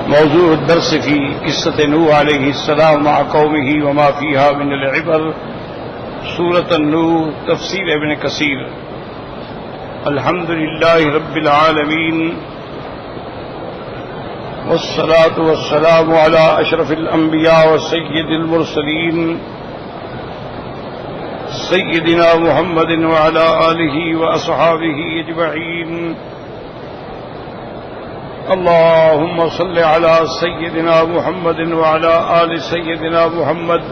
موضوع الدرس في قصة نوح عليه السلام مع قومه وما فيها من العبر سورة النوح تفسير ابن كثير. الحمد لله رب العالمين والصلاة والسلام على أشرف الأنبياء وسيد المرسلين سيدنا محمد وعلى آله وأصحابه أجمعين. اللهم صل على سيدنا محمد وعلى آل سيدنا محمد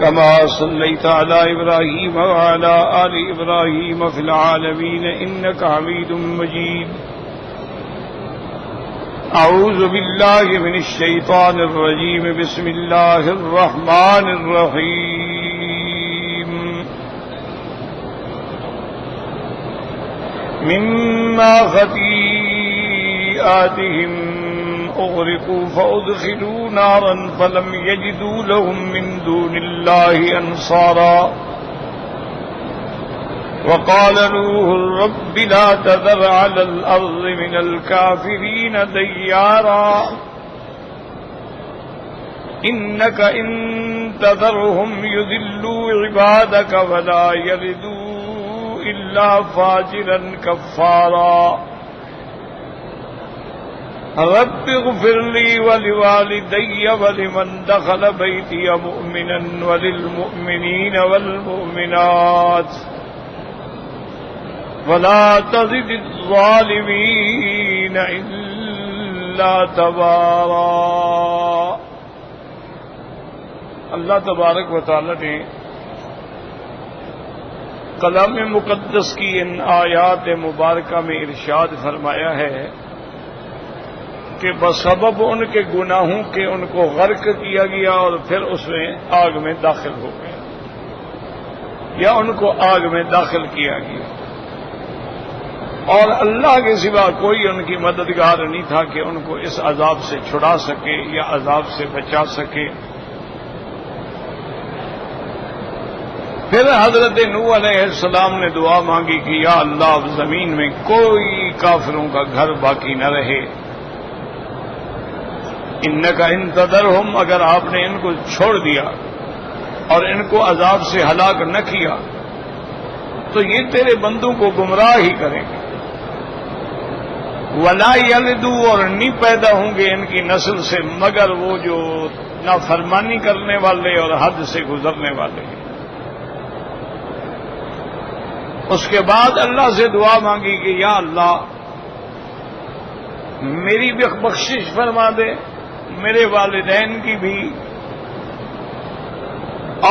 كما صليت على إبراهيم وعلى آل إبراهيم في العالمين إنك حميد مجيد. أعوذ بالله من الشيطان الرجيم. بسم الله الرحمن الرحيم. مما خطيئاتهم أغرقوا فأدخلوا نارا فلم يجدوا لهم من دون الله أنصارا. وقال نوح رب لا تذر على الأرض من الكافرين ديارا إنك إن تذرهم يذلوا عبادك ولا يلدوا إلا فاجرا كفارا. رب اغفر لي ولوالدي ولمن دخل بيتي مؤمنا وللمؤمنين والمؤمنات ولا تزد الظالمين إلا تبارا. اللہ تبارک و تعالی نے کلام مقدس کی ان آیات مبارکہ میں ارشاد فرمایا ہے کہ بسبب ان کے گناہوں کے ان کو غرق کیا گیا اور پھر اس میں آگ میں داخل ہو گئے یا ان کو آگ میں داخل کیا گیا اور اللہ کے سوا کوئی ان کی مددگار نہیں تھا کہ ان کو اس عذاب سے چھڑا سکے یا عذاب سے بچا سکے. پھر حضرت نوح علیہ السلام نے دعا مانگی کہ یا اللہ اب زمین میں کوئی کافروں کا گھر باقی نہ رہے. انک ان تذرہم، اگر آپ نے ان کو چھوڑ دیا اور ان کو عذاب سے ہلاک نہ کیا تو یہ تیرے بندوں کو گمراہ ہی کریں گے. ولا یلدو، اور نہیں پیدا ہوں گے ان کی نسل سے مگر وہ جو نافرمانی کرنے والے اور حد سے گزرنے والے ہیں. اس کے بعد اللہ سے دعا مانگی کہ یا اللہ میری بھی بخشش فرما دے، میرے والدین کی بھی،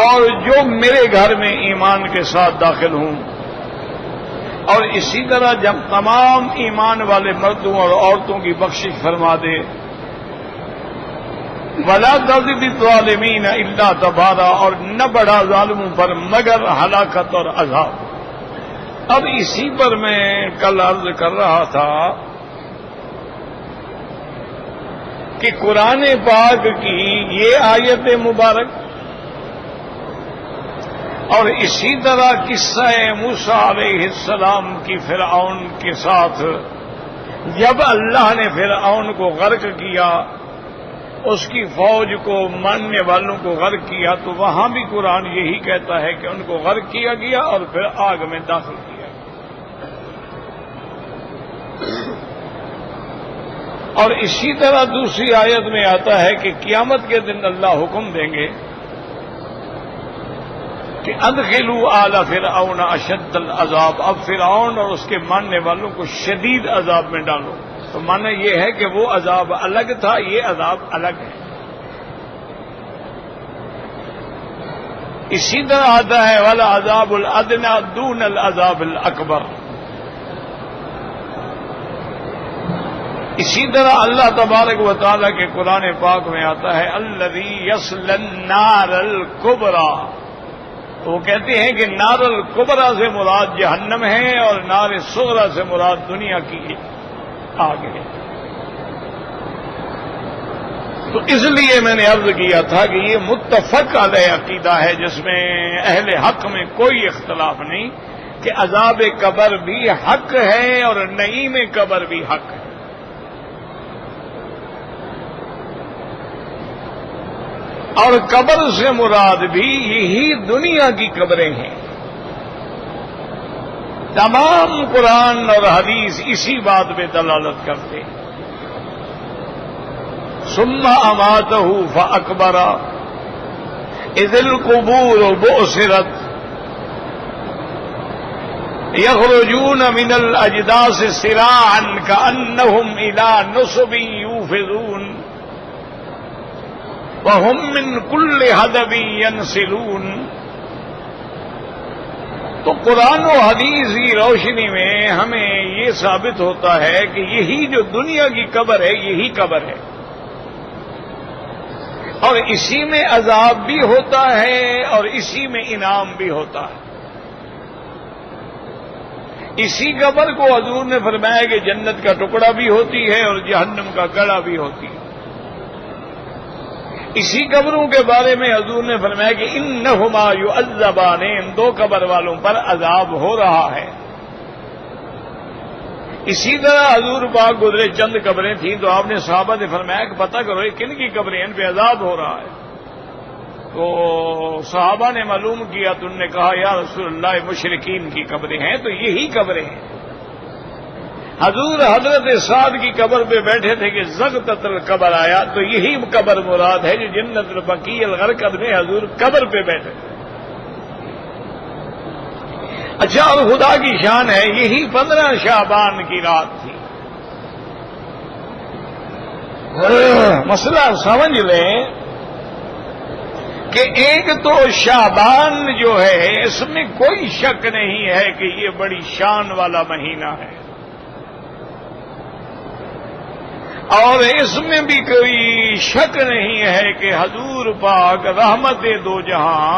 اور جو میرے گھر میں ایمان کے ساتھ داخل ہوں، اور اسی طرح جب تمام ایمان والے مردوں اور عورتوں کی بخشش فرما دے. ولا تزد الظالمین الا تبارا، اور نہ بڑھا ظالموں پر مگر ہلاکت اور عذاب. اب اسی پر میں کل عرض کر رہا تھا کہ قرآن پاک کی یہ آیت مبارک اور اسی طرح قصہ موسیٰ علیہ السلام کی فرعون کے ساتھ جب اللہ نے فرعون کو غرق کیا، اس کی فوج کو ماننے والوں کو غرق کیا، تو وہاں بھی قرآن یہی کہتا ہے کہ ان کو غرق کیا گیا اور پھر آگ میں داخل کیا. اور اسی طرح دوسری آیت میں آتا ہے کہ قیامت کے دن اللہ حکم دیں گے کہ ادخلوا آل فرعون اشد العذاب، اب فرعون اور اس کے ماننے والوں کو شدید عذاب میں ڈالو. تو معنی یہ ہے کہ وہ عذاب الگ تھا، یہ عذاب الگ ہے. اسی طرح آتا ہے والعذاب الادنی دون العذاب الاکبر. اسی طرح اللہ تبارک و تعالیٰ کے قرآن پاک میں آتا ہے الذی یصلی النار الکبریٰ. وہ کہتے ہیں کہ نار الکبریٰ سے مراد جہنم ہے اور نار صغریٰ سے مراد دنیا کی آگ ہے. تو اس لیے میں نے عرض کیا تھا کہ یہ متفق علیہ عقیدہ ہے جس میں اہل حق میں کوئی اختلاف نہیں کہ عذاب قبر بھی حق ہے اور نعیم قبر بھی حق ہے. اور قبر سے مراد بھی یہی دنیا کی قبریں ہیں. تمام قرآن اور حدیث اسی بات پہ دلالت کرتے ہیں. ثم اماتہ فاکبر اذ القبور بعثرت یخرجون من الاجداث سراعا کأنهم الى نصب یوفضون وهم من كل حدب ينسلون. تو قرآن و حدیث کی روشنی میں ہمیں یہ ثابت ہوتا ہے کہ یہی جو دنیا کی قبر ہے یہی قبر ہے، اور اسی میں عذاب بھی ہوتا ہے اور اسی میں انعام بھی ہوتا ہے. اسی قبر کو حضور نے فرمایا کہ جنت کا ٹکڑا بھی ہوتی ہے اور جہنم کا گڑھا بھی ہوتی ہے. اسی قبروں کے بارے میں حضور نے فرمایا کہ انہما یعذبان، ان دو قبر والوں پر عذاب ہو رہا ہے. اسی طرح حضور پاک گزرے چند قبریں تھیں تو آپ نے صحابہ سے فرمایا کہ پتہ کرو یہ کن کی قبریں، ان پہ عذاب ہو رہا ہے. تو صحابہ نے معلوم کیا تو انہوں نے کہا یا رسول اللہ مشرکین کی قبریں ہیں. تو یہی قبریں ہیں. حضور حضرت سعد کی قبر پہ بیٹھے تھے کہ زغطۃ القبر آیا، تو یہی قبر مراد ہے جو جنت البقیع الغرقد میں حضور قبر پہ بیٹھے تھے. اچھا، اور خدا کی شان ہے یہی 15 شعبان کی رات تھی. مسئلہ سمجھ لیں کہ ایک تو شعبان جو ہے اس میں کوئی شک نہیں ہے کہ یہ بڑی شان والا مہینہ ہے، اور اس میں بھی کوئی شک نہیں ہے کہ حضور پاک رحمت دو جہاں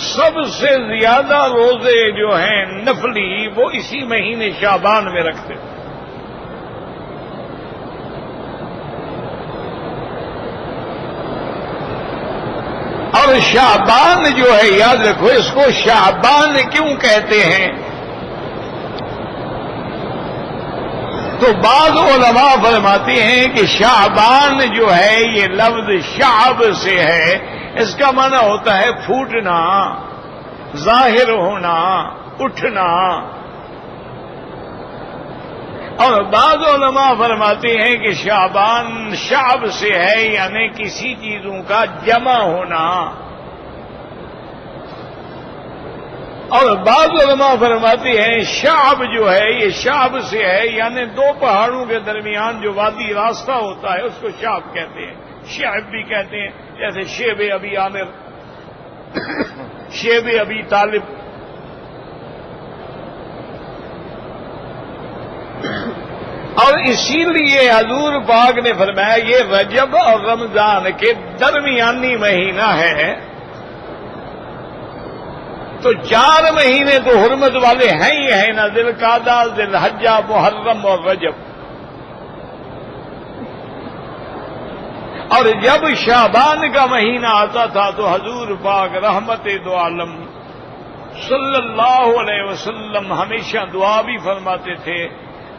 سب سے زیادہ روزے جو ہیں نفلی وہ اسی مہینے شعبان میں رکھتے. اور شعبان جو ہے یاد رکھو اس کو شعبان کیوں کہتے ہیں؟ تو بعض علماء فرماتے ہیں کہ شعبان جو ہے یہ لفظ شعب سے ہے، اس کا معنی ہوتا ہے پھوٹنا، ظاہر ہونا، اٹھنا. اور بعض علماء فرماتے ہیں کہ شعبان شعب سے ہے یعنی کسی چیزوں کا جمع ہونا. اور بعض علماء فرماتے ہیں شعب جو ہے یہ شعب سے ہے یعنی دو پہاڑوں کے درمیان جو وادی راستہ ہوتا ہے اس کو شعب کہتے ہیں. شعب بھی کہتے ہیں جیسے شیب ابی عامر، شیب ابی طالب. اور اسی لیے حضور پاک نے فرمایا یہ رجب اور رمضان کے درمیانی مہینہ ہے. تو 4 مہینے تو حرمت والے ہیں ہی ہیں نا، ذی القعدہ، ذی الحجہ، محرم اور رجب. اور جب شعبان کا مہینہ آتا تھا تو حضور پاک رحمت دو عالم صلی اللہ علیہ وسلم ہمیشہ دعا بھی فرماتے تھے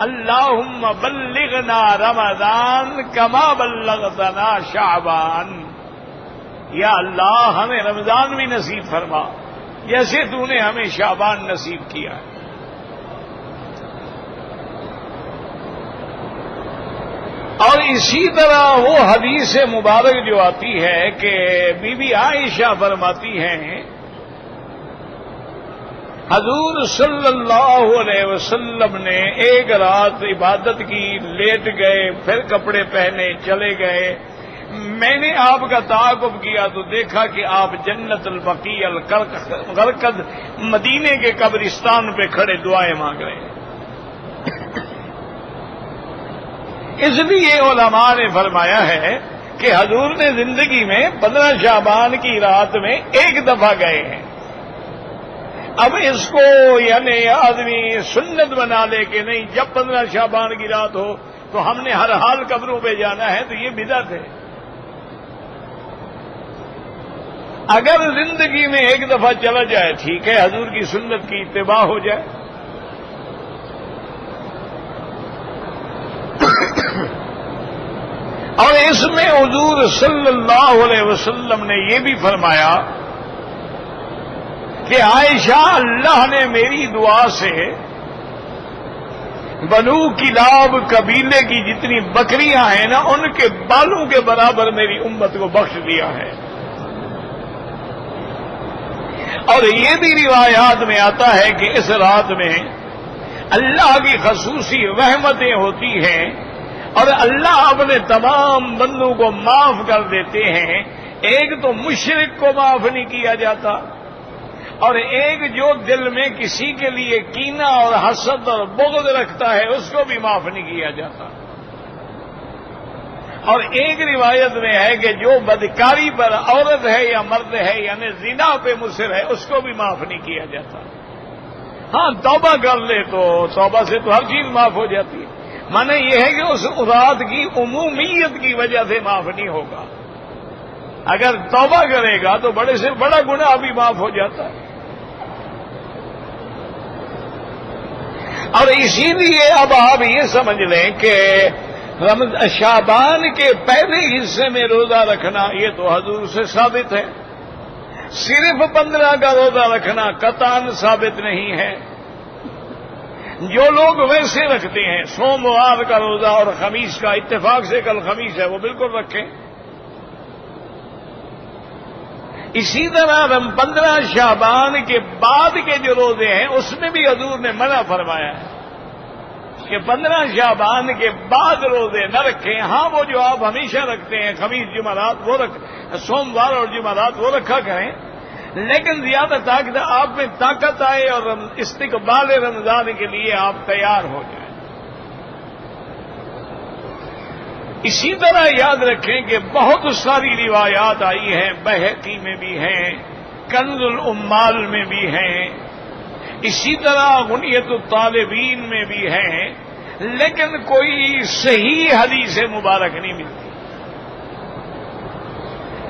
اللہم بلغنا رمضان کما بلغتنا شعبان. یا اللہ ہمیں رمضان بھی نصیب فرما جیسے تو نے ہمیں شعبان نصیب کیا. اور اسی طرح وہ حدیث مبارک جو آتی ہے کہ بی بی عائشہ فرماتی ہیں حضور صلی اللہ علیہ وسلم نے ایک رات عبادت کی، لیٹ گئے، پھر کپڑے پہنے چلے گئے. میں نے آپ کا تعاقب کیا تو دیکھا کہ آپ جنت البقیع الغرقد مدینے کے قبرستان پہ کھڑے دعائیں مانگ رہے ہیں. اس لیے علماء نے فرمایا ہے کہ حضور نے زندگی میں 15 شعبان کی رات میں ایک دفعہ گئے ہیں. اب اس کو یعنی آدمی سنت بنا لے کہ نہیں جب 15 شعبان کی رات ہو تو ہم نے ہر حال قبروں پہ جانا ہے، تو یہ بدعت ہے. اگر زندگی میں ایک دفعہ چلا جائے ٹھیک ہے، حضور کی سنت کی اتباع ہو جائے. اور اس میں حضور صلی اللہ علیہ وسلم نے یہ بھی فرمایا کہ عائشہ، اللہ نے میری دعا سے بنو کلاب قبیلے کی جتنی بکریاں ہیں نا، ان کے بالوں کے برابر میری امت کو بخش دیا ہے۔ اور یہ بھی روایات میں آتا ہے کہ اس رات میں اللہ کی خصوصی رحمتیں ہوتی ہیں اور اللہ اپنے تمام بندوں کو معاف کر دیتے ہیں۔ ایک تو مشرک کو معاف نہیں کیا جاتا، اور ایک جو دل میں کسی کے لیے کینہ اور حسد اور بغض رکھتا ہے اس کو بھی معاف نہیں کیا جاتا۔ اور ایک روایت میں ہے کہ جو بدکاری پر عورت ہے یا مرد ہے، یعنی زنا پہ مصر ہے، اس کو بھی معاف نہیں کیا جاتا۔ ہاں، توبہ کر لے تو توبہ سے تو ہر چیز معاف ہو جاتی ہے، معنی یہ ہے کہ اس رات کی عمومیت کی وجہ سے معاف نہیں ہوگا۔ اگر توبہ کرے گا تو بڑے سے بڑا گناہ بھی معاف ہو جاتا ہے۔ اور اسی لیے اب آپ یہ سمجھ لیں کہ شعبان کے پہلے حصے میں روزہ رکھنا یہ تو حضور سے ثابت ہے، صرف 15 کا روزہ رکھنا قطعاً ثابت نہیں ہے۔ جو لوگ ویسے رکھتے ہیں، سوموار کا روزہ اور خمیس کا، اتفاق سے کل خمیس ہے، وہ بالکل رکھیں۔ اسی طرح 15 شعبان کے بعد کے جو روزے ہیں اس میں بھی حضور نے منع فرمایا ہے کہ 15 شعبان کے بعد روزے نہ رکھیں۔ ہاں، وہ جو آپ ہمیشہ رکھتے ہیں، خمیس جمعرات وہ سوموار اور جمعرات وہ رکھا کریں، لیکن زیادہ طاقت آپ میں طاقت آئے اور استقبال رمضان کے لیے آپ تیار ہو جائیں۔ اسی طرح یاد رکھیں کہ بہت ساری روایات آئی ہیں، بہقی میں بھی ہیں، کنز العمال میں بھی ہیں، اسی طرح غنیت الطالبین میں بھی ہیں، لیکن کوئی صحیح حدیث مبارک نہیں ملتی۔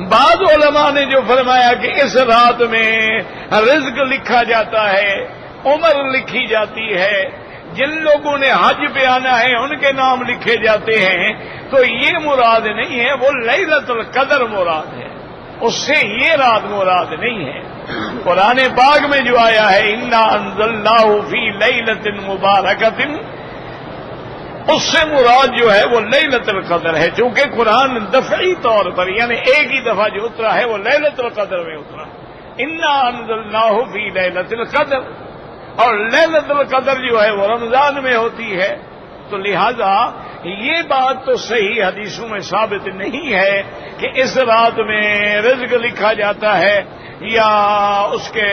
بعض علماء نے جو فرمایا کہ اس رات میں رزق لکھا جاتا ہے، عمر لکھی جاتی ہے، جن لوگوں نے حج پہ آنا ہے ان کے نام لکھے جاتے ہیں، تو یہ مراد نہیں ہے، وہ لیلۃ القدر مراد ہے، اس سے یہ رات مراد نہیں ہے۔ قرآن پاک میں جو آیا ہے انا انزلناہ فی لیلۃ مبارکۃ، اس سے مراد جو ہے وہ لیلۃ القدر ہے، چونکہ قرآن دفعی طور پر یعنی ایک ہی دفعہ جو اترا ہے وہ لیلۃ القدر میں اترا، انا انزلناہ فی لیلۃ القدر، اور لیلۃ القدر جو ہے وہ رمضان میں ہوتی ہے، تو لہذا یہ بات تو صحیح حدیثوں میں ثابت نہیں ہے کہ اس رات میں رزق لکھا جاتا ہے یا اس کے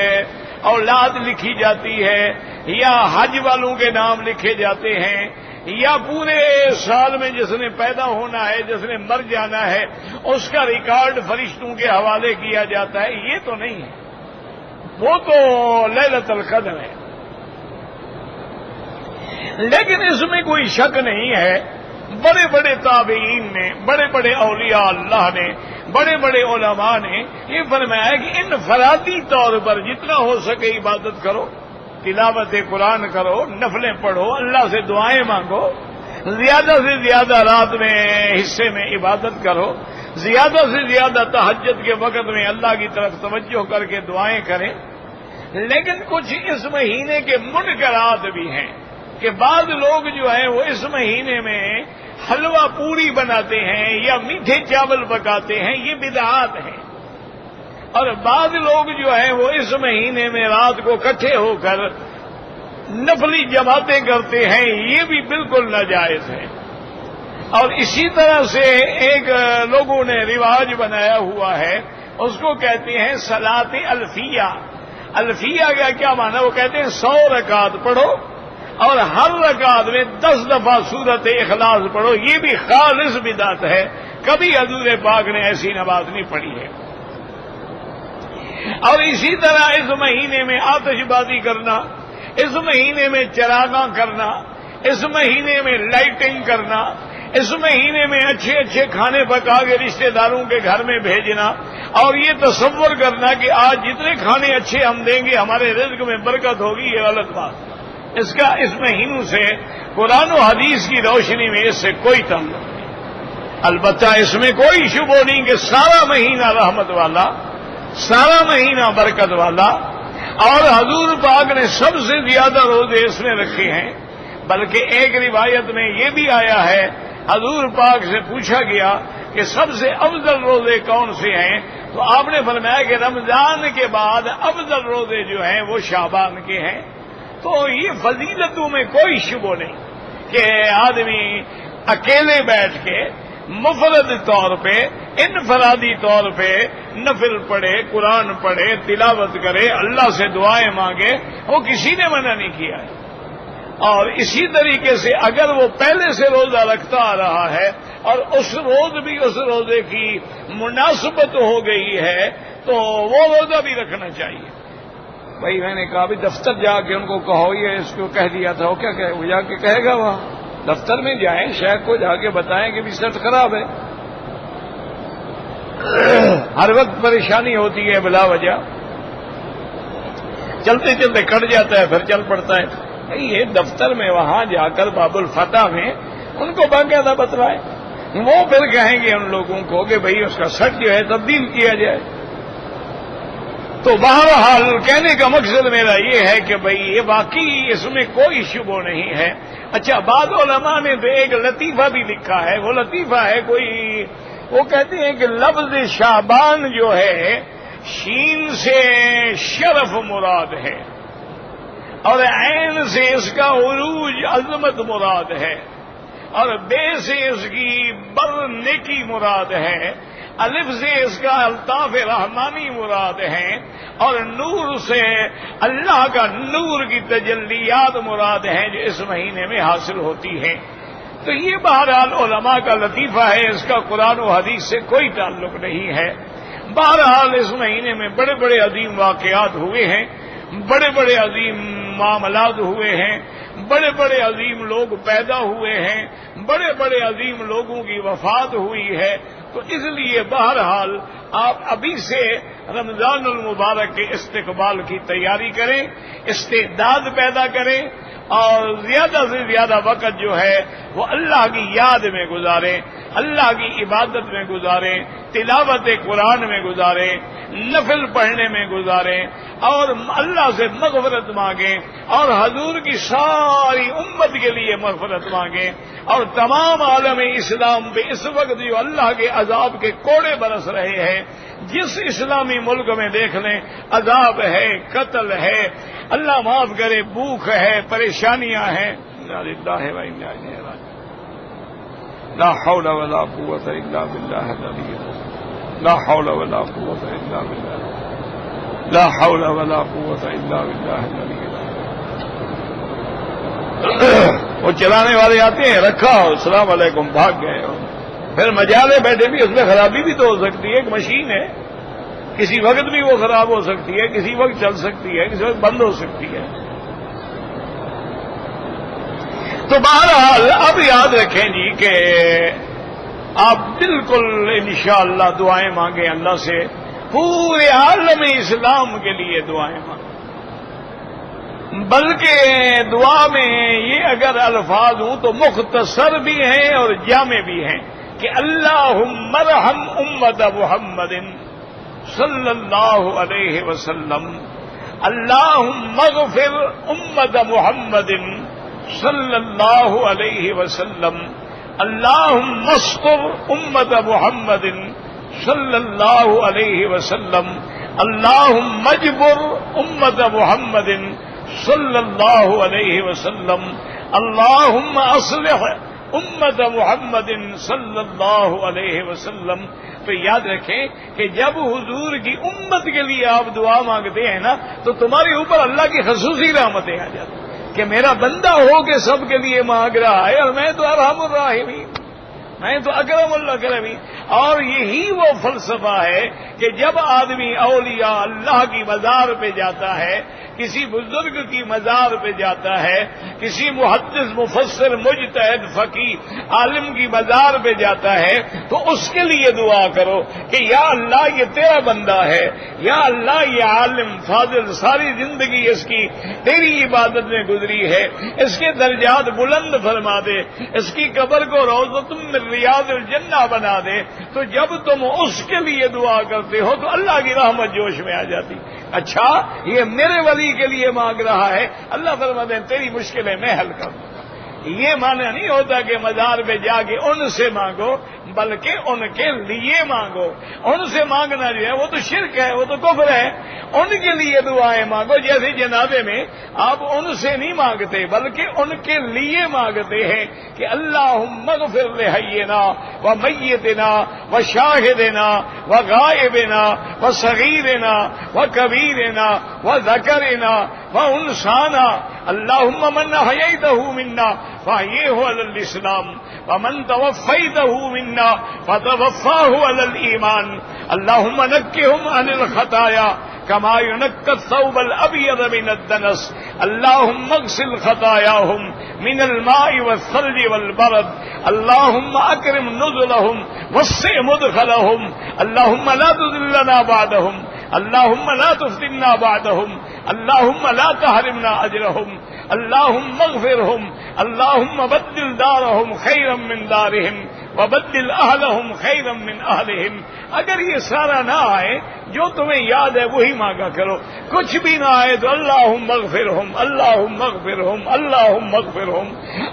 اولاد لکھی جاتی ہے یا حج والوں کے نام لکھے جاتے ہیں یا پورے سال میں جس نے پیدا ہونا ہے، جس نے مر جانا ہے، اس کا ریکارڈ فرشتوں کے حوالے کیا جاتا ہے، یہ تو نہیں ہے، وہ تو لیلۃ القدر ہے۔ لیکن اس میں کوئی شک نہیں ہے، بڑے بڑے تابعین نے، بڑے بڑے اولیاء اللہ نے، بڑے بڑے علماء نے یہ فرمایا کہ انفرادی طور پر جتنا ہو سکے عبادت کرو، تلاوت قرآن کرو، نفلیں پڑھو، اللہ سے دعائیں مانگو، زیادہ سے زیادہ رات میں حصے میں عبادت کرو، زیادہ سے زیادہ تہجد کے وقت میں اللہ کی طرف توجہ کر کے دعائیں کریں۔ لیکن کچھ اس مہینے کے منکرات بھی ہیں کہ بعض لوگ جو ہیں وہ اس مہینے میں حلوہ پوری بناتے ہیں یا میٹھے چاول پکاتے ہیں، یہ بدعات ہیں، اور بعض لوگ جو ہیں وہ اس مہینے میں رات کو اکٹھے ہو کر نفلی جماعتیں کرتے ہیں، یہ بھی بالکل ناجائز ہے۔ اور اسی طرح سے ایک لوگوں نے رواج بنایا ہوا ہے، اس کو کہتے ہیں صلاۃ الفیہ۔ الفیہ کا کیا معنی؟ وہ کہتے ہیں 100 رکعت پڑھو اور ہر رکعت میں 10 دفعہ سورت اخلاص پڑھو، یہ بھی خالص بدعت ہے، کبھی حضور پاک نے ایسی نماز نہیں پڑھی ہے۔ اور اسی طرح اس مہینے میں آتش بازی کرنا، اس مہینے میں چراغاں کرنا، اس مہینے میں لائٹنگ کرنا، اس مہینے میں اچھے اچھے کھانے پکا کے رشتہ داروں کے گھر میں بھیجنا، اور یہ تصور کرنا کہ آج جتنے کھانے اچھے ہم دیں گے ہمارے رزق میں برکت ہوگی، یہ غلط بات ہے۔ اس کا اس مہینوں سے قرآن و حدیث کی روشنی میں اس سے کوئی تعلق نہیں۔ البتہ اس میں کوئی شبہ نہیں کہ سارا مہینہ رحمت والا، سارا مہینہ برکت والا، اور حضور پاک نے سب سے زیادہ روزے اس میں رکھے ہیں۔ بلکہ ایک روایت میں یہ بھی آیا ہے، حضور پاک سے پوچھا گیا کہ سب سے افضل روزے کون سے ہیں، تو آپ نے فرمایا کہ رمضان کے بعد افضل روزے جو ہیں وہ شعبان کے ہیں۔ تو یہ فضیلتوں میں کوئی شبہ نہیں کہ آدمی اکیلے بیٹھ کے مفرد طور پہ، انفرادی طور پہ نفل پڑھے، قرآن پڑھے، تلاوت کرے، اللہ سے دعائیں مانگے، وہ کسی نے منع نہیں کیا ہے۔ اور اسی طریقے سے اگر وہ پہلے سے روزہ رکھتا آ رہا ہے اور اس روز بھی اس روزے کی مناسبت ہو گئی ہے تو وہ روزہ بھی رکھنا چاہیے۔ بھائی میں نے کہا بھی دفتر جا کے ان کو کہو، یہ اس کو کہہ دیا تھا، وہ کیا کہے، وہ جا کے کہے گا وہاں دفتر میں جائیں، شیخ کو جا کے بتائیں کہ بھی سٹ خراب ہے۔ ہر وقت پریشانی ہوتی ہے بلا وجہ، چلتے چلتے کٹ جاتا ہے پھر چل پڑتا ہے۔ یہ دفتر میں وہاں جا کر باب الفتح میں ان کو باقاعدہ بتلائے، وہ پھر کہیں گے ان لوگوں کو کہ بھئی اس کا سٹ جو ہے تبدیل کیا جائے۔ تو بہرحال کہنے کا مقصد میرا یہ ہے کہ بھئی یہ واقعی اس میں کوئی شبہ نہیں ہے۔ اچھا، بعض علماء نے تو ایک لطیفہ بھی لکھا ہے، وہ لطیفہ ہے وہ کہتے ہیں کہ لفظ شعبان جو ہے شین سے شرف مراد ہے اور عین سے اس کا عروج عظمت مراد ہے اور بے سے اس کی بر نیکی مراد ہے، الف سے اس کا الطاف رحمانی مراد ہے اور نور سے اللہ کا نور کی تجلیات مراد ہیں جو اس مہینے میں حاصل ہوتی ہیں۔ تو یہ بہرحال علماء کا لطیفہ ہے، اس کا قرآن و حدیث سے کوئی تعلق نہیں ہے۔ بہرحال اس مہینے میں بڑے بڑے عظیم واقعات ہوئے ہیں، بڑے بڑے عظیم معاملات ہوئے ہیں، بڑے بڑے عظیم لوگ پیدا ہوئے ہیں، بڑے بڑے عظیم لوگوں کی وفات ہوئی ہے۔ تو اس لیے بہرحال آپ ابھی سے رمضان المبارک کے استقبال کی تیاری کریں، استعداد پیدا کریں اور زیادہ سے زیادہ وقت جو ہے وہ اللہ کی یاد میں گزاریں، اللہ کی عبادت میں گزاریں، تلاوت قرآن میں گزاریں، نفل پڑھنے میں گزاریں اور اللہ سے مغفرت مانگیں اور حضور کی ساری امت کے لیے مغفرت مانگیں اور تمام عالم اسلام پہ اس وقت جو اللہ کے عذاب کے کوڑے برس رہے ہیں، جس اسلامی ملک میں دیکھ لیں عذاب ہے، قتل ہے، اللہ معاف کرے، بھوک ہے، پریشانیاں ہیں، لا حول ولا قوت الا باللہ العلی العظیم، لا حول ولا قوت الا باللہ، لا حول ولا قوت الا باللہ العلی العظیم۔ وہ چلانے والے آتے ہیں، رکھا السلام علیکم، بھاگ گئے، پھر مجالے بیٹھے بھی اس میں خرابی بھی تو ہو سکتی ہے، ایک مشین ہے، کسی وقت بھی وہ خراب ہو سکتی ہے، کسی وقت چل سکتی ہے، کسی وقت بند ہو سکتی ہے۔ تو بہرحال اب یاد رکھیں جی کہ آپ بالکل انشاءاللہ دعائیں مانگیں اللہ سے، پورے عالم اسلام کے لیے دعائیں مانگیں، بلکہ دعا میں یہ اگر الفاظ ہوں تو مختصر بھی ہیں اور جامع بھی ہیں کہ اللہم ارحم امت محمد صلی اللہ علیہ وسلم، اللہم اغفر امت محمد صلی اللہ علیہ وسلم، اللہم استر امت محمد صلی اللہ علیہ وسلم، اللہم اجبر امت محمد صلی اللہ علیہ وسلم، اللہم اصلح امت محمد صلی اللہ علیہ وسلم۔ تو یاد رکھیں کہ جب حضور کی امت کے لیے آپ دعا مانگتے ہیں نا تو تمہارے اوپر اللہ کی خصوصی رحمتیں آ جاتی ہیں کہ میرا بندہ ہو کے سب کے لیے مانگ رہا ہے اور میں تو ارحم الراحمین، میں تو اکرم الاکرمین۔ اور یہی وہ فلسفہ ہے کہ جب آدمی اولیاء اللہ کی مزار پہ جاتا ہے، کسی بزرگ کی مزار پہ جاتا ہے، کسی محدث مفسر مجتہد فقیہ عالم کی مزار پہ جاتا ہے، تو اس کے لیے دعا کرو کہ یا اللہ یہ تیرا بندہ ہے، یا اللہ یہ عالم فاضل ساری زندگی اس کی تیری عبادت میں گزری ہے، اس کے درجات بلند فرما دے، اس کی قبر کو روضۃ من ریاض الجنہ بنا دے۔ تو جب تم اس کے لیے دعا کرتے ہو تو اللہ کی رحمت جوش میں آ جاتی۔ اچھا یہ میرے ولی کے لیے مانگ رہا ہے، اللہ فرماتے ہیں تیری مشکلیں میں حل کر دوں۔ یہ معنی نہیں ہوتا کہ مزار پہ جا کے ان سے مانگو، بلکہ ان کے لیے مانگو۔ ان سے مانگنا جو ہے وہ تو شرک ہے، وہ تو کفر ہے۔ ان کے لیے دعائیں مانگو، جیسے جنازے میں آپ ان سے نہیں مانگتے بلکہ ان کے لیے مانگتے ہیں کہ اللہم اغفر لحینا و میتنا و شاہدنا و غائبنا و صغیرنا و کبیرنا و ذکرنا و انسانا، اللہم من احییتہ منا فاحیہ علی الاسلام ومن توفیتہ منا فتوفاہ علی الایمان، اللہم نکہم عن الخطایا كما ينقى الثوب الأبيض من الدنس، اللهم اغسل خطاياهم من الماء والثلج والبرد، اللهم أكرم نزلهم وسع مدخلهم، اللهم لا تذلنا بعدهم، اللهم لا تفتنا بعدهم، اللهم لا تحرمنا أجرهم، اللهم اغفرهم، اللهم بدل دارهم خيرا من دارهم وبدل أهلهم خيرا من أهلهم۔ اگر یہ سارا نہ آئے جو تمہیں یاد ہے وہی مانگا کرو، کچھ بھی نہ آئے تو اللہم اغفرہم، اللہم اغفرہم، اللہم اغفرہم۔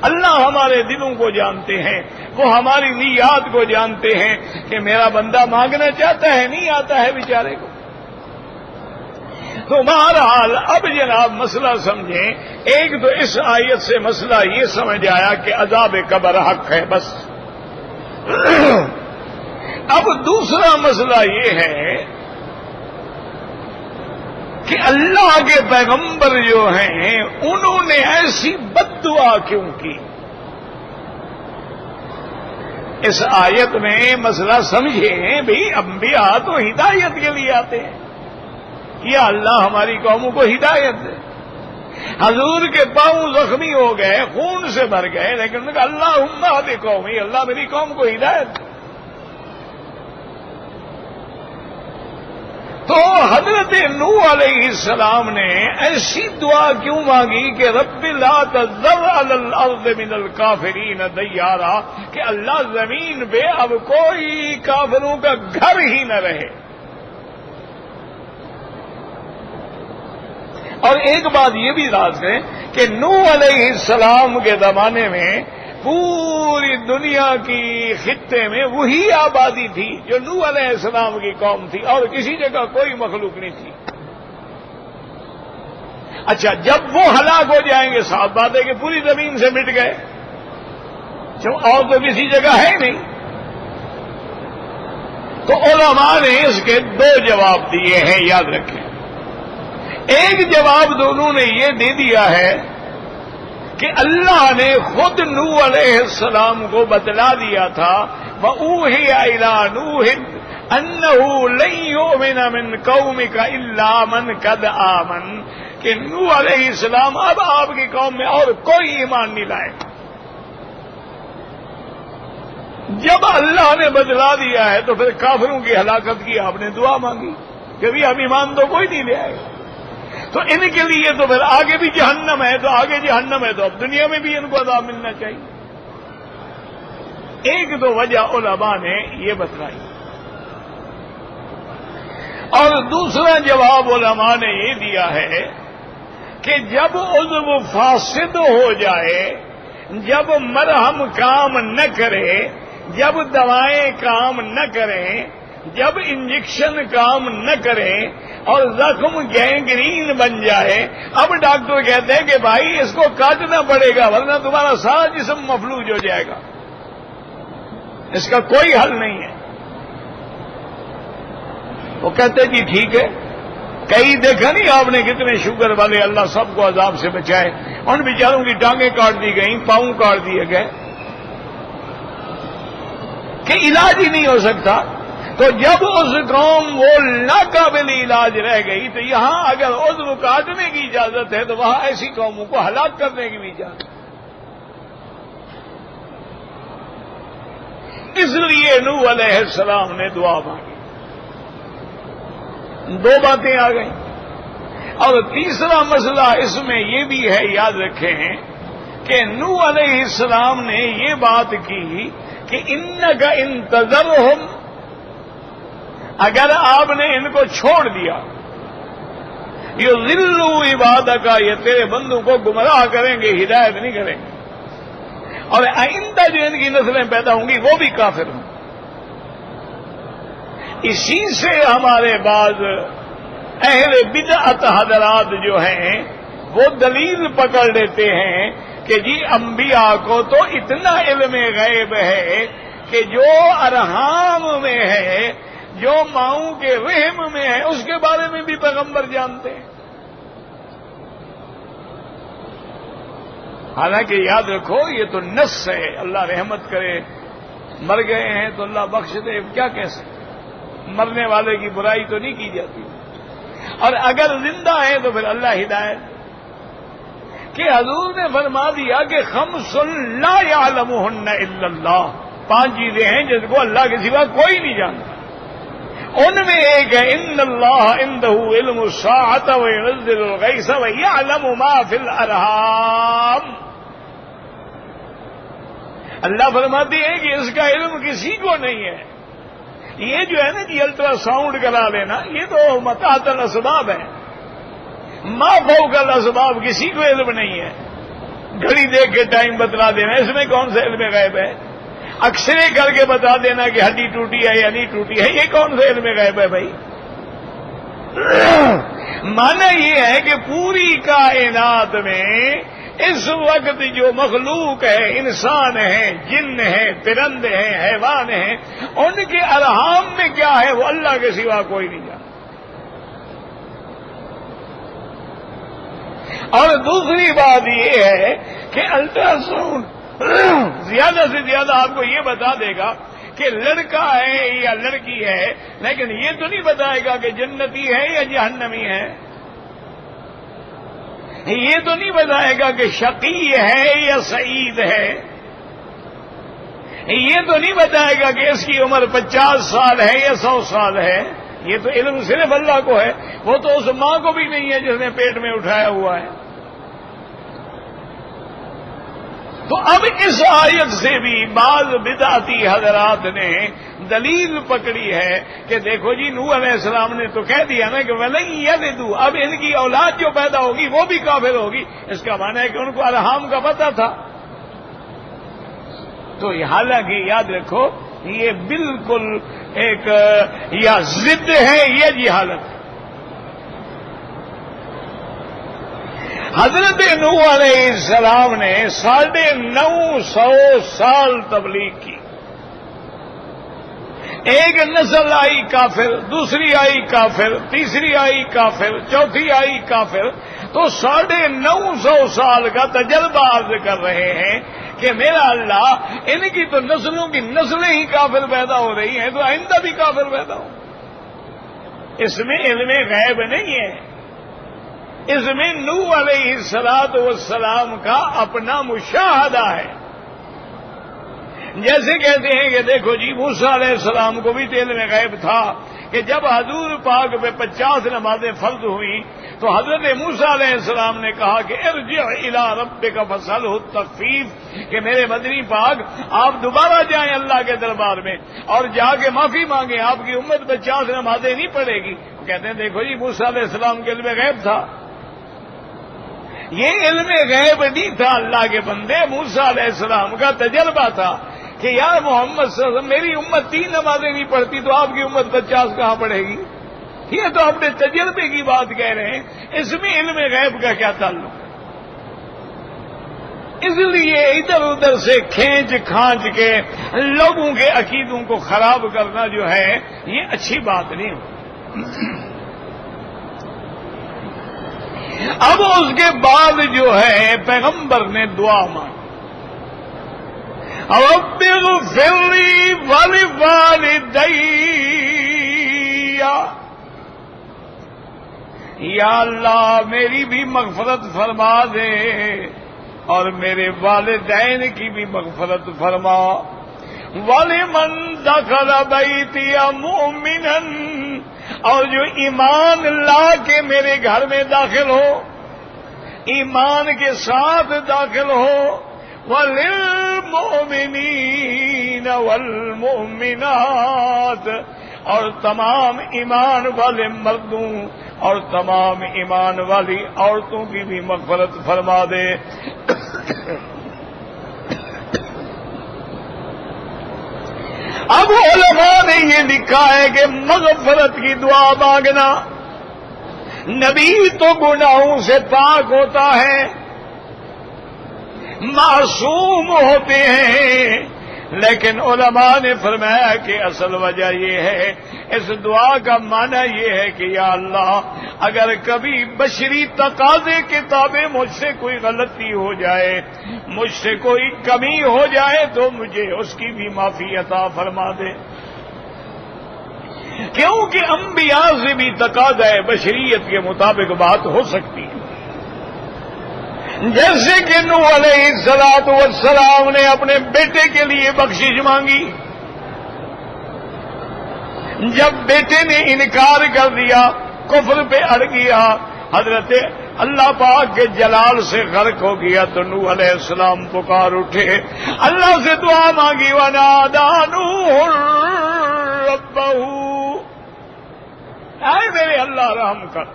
اللہ ہمارے دلوں کو جانتے ہیں، وہ ہماری نیات کو جانتے ہیں کہ میرا بندہ مانگنا چاہتا ہے، نہیں آتا ہے بیچارے کو۔ تو بہرحال اب جناب مسئلہ سمجھیں، ایک تو اس آیت سے مسئلہ یہ سمجھ آیا کہ عذاب قبر حق ہے بس۔ اب دوسرا مسئلہ یہ ہے کہ اللہ کے پیغمبر جو ہیں انہوں نے ایسی بد دعا کیوں کی؟ اس آیت میں مسئلہ سمجھیں بھی، انبیاء تو ہدایت کے لیے آتے ہیں، یا اللہ ہماری قوموں کو ہدایت دے۔ حضور کے پاؤں زخمی ہو گئے، خون سے بھر گئے، لیکن انہوں نے کہا اللہم اہد قومی، اللہ میری قوم کو ہدایت دے۔ تو حضرت نوح علیہ السلام نے ایسی دعا کیوں مانگی کہ رب لا تذر علی الارض من الکافرین دیارا، کہ اللہ زمین پہ اب کوئی کافروں کا گھر ہی نہ رہے۔ اور ایک بات یہ بھی یاد کریں کہ نوح علیہ السلام کے زمانے میں پوری دنیا کی خطے میں وہی آبادی تھی جو نوح علیہ السلام کی قوم تھی، اور کسی جگہ کوئی مخلوق نہیں تھی۔ اچھا جب وہ ہلاک ہو جائیں گے صاف بات ہے کہ پوری زمین سے مٹ گئے، جب اور تو کسی جگہ ہے نہیں۔ تو علماء نے اس کے دو جواب دیے ہیں، یاد رکھیں۔ ایک جواب دونوں نے یہ دے دیا ہے کہ اللہ نے خود نوح علیہ السلام کو بتلا دیا تھا وَأُوحِيَ إِلَىٰ نُوحٍ أَنَّهُ لَن يُؤْمِنَ مِن قَوْمِكَ إِلَّا مَن قَدْ آمَنَ، کہ نوح علیہ السلام اب آپ کی قوم میں اور کوئی ایمان نہیں لائے۔ جب اللہ نے بتلا دیا ہے تو پھر کافروں کی ہلاکت کی آپ نے دعا مانگی کہ بھی اب ایمان تو کوئی نہیں لے آئے گا۔ تو ان کے لیے تو پھر آگے بھی جہنم ہے، تو آگے جہنم ہے تو اب دنیا میں بھی ان کو عذاب ملنا چاہیے۔ ایک تو وجہ علماء نے یہ بتلائی، اور دوسرا جواب علماء نے یہ دیا ہے کہ جب عضو فاسد ہو جائے، جب مرہم کام نہ کرے، جب دوائیں کام نہ کریں، جب انجیکشن کام نہ کریں اور زخم گینگرین بن جائے، اب ڈاکٹر کہتے ہیں کہ بھائی اس کو کاٹنا پڑے گا ورنہ تمہارا سارا جسم مفلوج ہو جائے گا، اس کا کوئی حل نہیں ہے۔ وہ کہتے جی ٹھیک ہے۔ کئی دیکھا نہیں آپ نے کتنے شوگر والے، اللہ سب کو عذاب سے بچائے، ان بیچاروں کی ٹانگیں کاٹ دی گئیں، پاؤں کاٹ دیے گئے۔ کہ علاج ہی نہیں ہو سکتا، تو جب اس قوم وہ ناقابل علاج رہ گئی تو یہاں اگر عضو کاٹنے کی اجازت ہے تو وہاں ایسی قوموں کو ہلاک کرنے کی بھی اجازت ہے۔ اس لیے نوح علیہ السلام نے دعا مانگی، دو باتیں آ گئیں۔ اور تیسرا مسئلہ اس میں یہ بھی ہے، یاد رکھیں کہ نوح علیہ السلام نے یہ بات کی کہ انک ان تذرہم، اگر آپ نے ان کو چھوڑ دیا، یضلوا عبادک، یہ تیرے بندوں کو گمراہ کریں گے، ہدایت نہیں کریں گے، اور آئندہ جو ان کی نسلیں پیدا ہوں گی وہ بھی کافر ہوں۔ اسی سے ہمارے بعض اہل بدعت حضرات جو ہیں وہ دلیل پکڑ لیتے ہیں کہ جی انبیاء کو تو اتنا علم غیب ہے کہ جو ارحام میں ہے، جو ماؤں کے رحم میں ہے، اس کے بارے میں بھی پیغمبر جانتے ہیں۔ حالانکہ یاد رکھو یہ تو نص ہے، اللہ رحمت کرے، مر گئے ہیں تو اللہ بخش دے، کیا کہہ سکتے، مرنے والے کی برائی تو نہیں کی جاتی، اور اگر زندہ ہیں تو پھر اللہ ہدایت، کہ حضور نے فرما دیا کہ خمس لا یعلمہن الا اللہ، 5 چیزیں ہیں جن کو اللہ کے سوا کوئی نہیں جانتا، ان میں ایک ہے ان اللہ عندہ علم الساعۃ وینزل الغیث ویعلم ما فی الارحام، اللہ فرماتے ہیں کہ اس کا علم کسی کو نہیں ہے۔ یہ جو ہے نا جی الٹرا ساؤنڈ کرا لینا، یہ تو متاحت الاسباب ہے، ما فوق الاسباب، کسی کو علم نہیں ہے۔ گھڑی دیکھ کے ٹائم بتلا دینا، اس میں کون سا علم غیب ہے؟ اکثرے کر کے بتا دینا کہ ہڈی ٹوٹی ہے یا نہیں ٹوٹی ہے، یہ کون سا علم غیب ہے بھائی؟ معنی یہ ہے کہ پوری کائنات میں اس وقت جو مخلوق ہے، انسان ہیں، جن ہیں، پرندے ہیں، حیوان ہیں، ان کے ارحام میں کیا ہے وہ اللہ کے سوا کوئی نہیں جانتا۔ اور دوسری بات یہ ہے کہ الٹرا ساؤنڈ زیادہ سے زیادہ آپ کو یہ بتا دے گا کہ لڑکا ہے یا لڑکی ہے، لیکن یہ تو نہیں بتائے گا کہ جنتی ہے یا جہنمی ہے، یہ تو نہیں بتائے گا کہ شقی ہے یا سعید ہے، یہ تو نہیں بتائے گا کہ اس کی عمر 50 سال ہے یا 100 سال ہے، یہ تو علم صرف اللہ کو ہے، وہ تو اس ماں کو بھی نہیں ہے جس نے پیٹ میں اٹھایا ہوا ہے۔ تو اب اس آیت سے بھی بعض بدعتی حضرات نے دلیل پکڑی ہے کہ دیکھو جی نوح علیہ السلام نے تو کہہ دیا نا کہ وَلَن يَلِدُوا، اب ان کی اولاد جو پیدا ہوگی وہ بھی کافر ہوگی، اس کا معنی ہے کہ ان کو ارحام کا پتہ تھا۔ تو حالانکہ یاد رکھو یہ بالکل ایک یا ضد ہے یا جہالت ہے۔ حضرت نوح علیہ السلام نے 950 سال تبلیغ کی، ایک نسل آئی کافر، دوسری آئی کافر، تیسری آئی کافر، چوتھی آئی کافر، تو 950 سال کا تجربہ عرض کر رہے ہیں کہ میرا اللہ ان کی تو نسلوں کی نسلیں ہی کافر پیدا ہو رہی ہیں، تو آئندہ بھی کافر پیدا ہو۔ اس میں علم غیب نہیں ہے، اس میں نوح علیہ السلام کا اپنا مشاہدہ ہے۔ جیسے کہتے ہیں کہ دیکھو جی موسیٰ علیہ السلام کو بھی تو علم غیب تھا کہ جب حضور پاک پہ 50 نمازیں فرض ہوئی تو حضرت موسیٰ علیہ السلام نے کہا کہ ارجع الی ربک فاسألہ التخفیف، کہ میرے مدنی پاک آپ دوبارہ جائیں اللہ کے دربار میں اور جا کے معافی مانگیں، آپ کی امت 50 نمازیں نہیں پڑھے گی۔ کہتے ہیں دیکھو جی موسیٰ علیہ السلام کے علم غیب تھا، یہ علم غیب نہیں تھا اللہ کے بندے، موسیٰ علیہ السلام کا تجربہ تھا کہ یار محمد صلی اللہ علیہ وسلم میری امت 3 نمازیں نہیں پڑھتی تو آپ کی امت 50 کہاں پڑھے گی؟ یہ تو اپنے تجربے کی بات کہہ رہے ہیں، اس میں علم غیب کا کیا تعلق ہے؟ اس لیے ادھر ادھر سے کھینچ کھانچ کے لوگوں کے عقیدوں کو خراب کرنا جو ہے یہ اچھی بات نہیں ہوتی۔ اب اس کے بعد جو ہے پیغمبر نے دعا مانگی، رب اغفر لی وَلِوَالِدَيَّ، یا اللہ میری بھی مغفرت فرما دے اور میرے والدین کی بھی مغفرت فرما. وَلِمَنْ دَخَلَ بَيْتِيَ مُؤْمِنًا، اور جو ایمان لا کے میرے گھر میں داخل ہو، ایمان کے ساتھ داخل ہو. وَلِلْمُؤْمِنِينَ وَالْمُؤْمِنَاتِ، اور تمام ایمان والے مردوں اور تمام ایمان والی عورتوں کی بھی مغفرت فرما دے. اب علماء نے یہ لکھا ہے کہ مغفرت کی دعا مانگنا، نبی تو گناہوں سے پاک ہوتا ہے، معصوم ہوتے ہیں، لیکن علماء نے فرمایا کہ اصل وجہ یہ ہے، اس دعا کا معنی یہ ہے کہ یا اللہ اگر کبھی بشری تقاضے کے تابع مجھ سے کوئی غلطی ہو جائے، مجھ سے کوئی کمی ہو جائے تو مجھے اس کی بھی معافی عطا فرما دے. کیونکہ انبیاء سے بھی تقاضا بشریت کے مطابق بات ہو سکتی ہے. جیسے کہ نوح علیہ السلام نے اپنے بیٹے کے لیے بخشش مانگی، جب بیٹے نے انکار کر دیا، کفر پہ اڑ گیا، حضرت اللہ پاک کے جلال سے غرق ہو گیا، تو نوح علیہ السلام پکار اٹھے، اللہ سے دعا مانگی، وَنَادَى نُوحٌ رَبَّهُ، اے میرے اللہ رحم کر،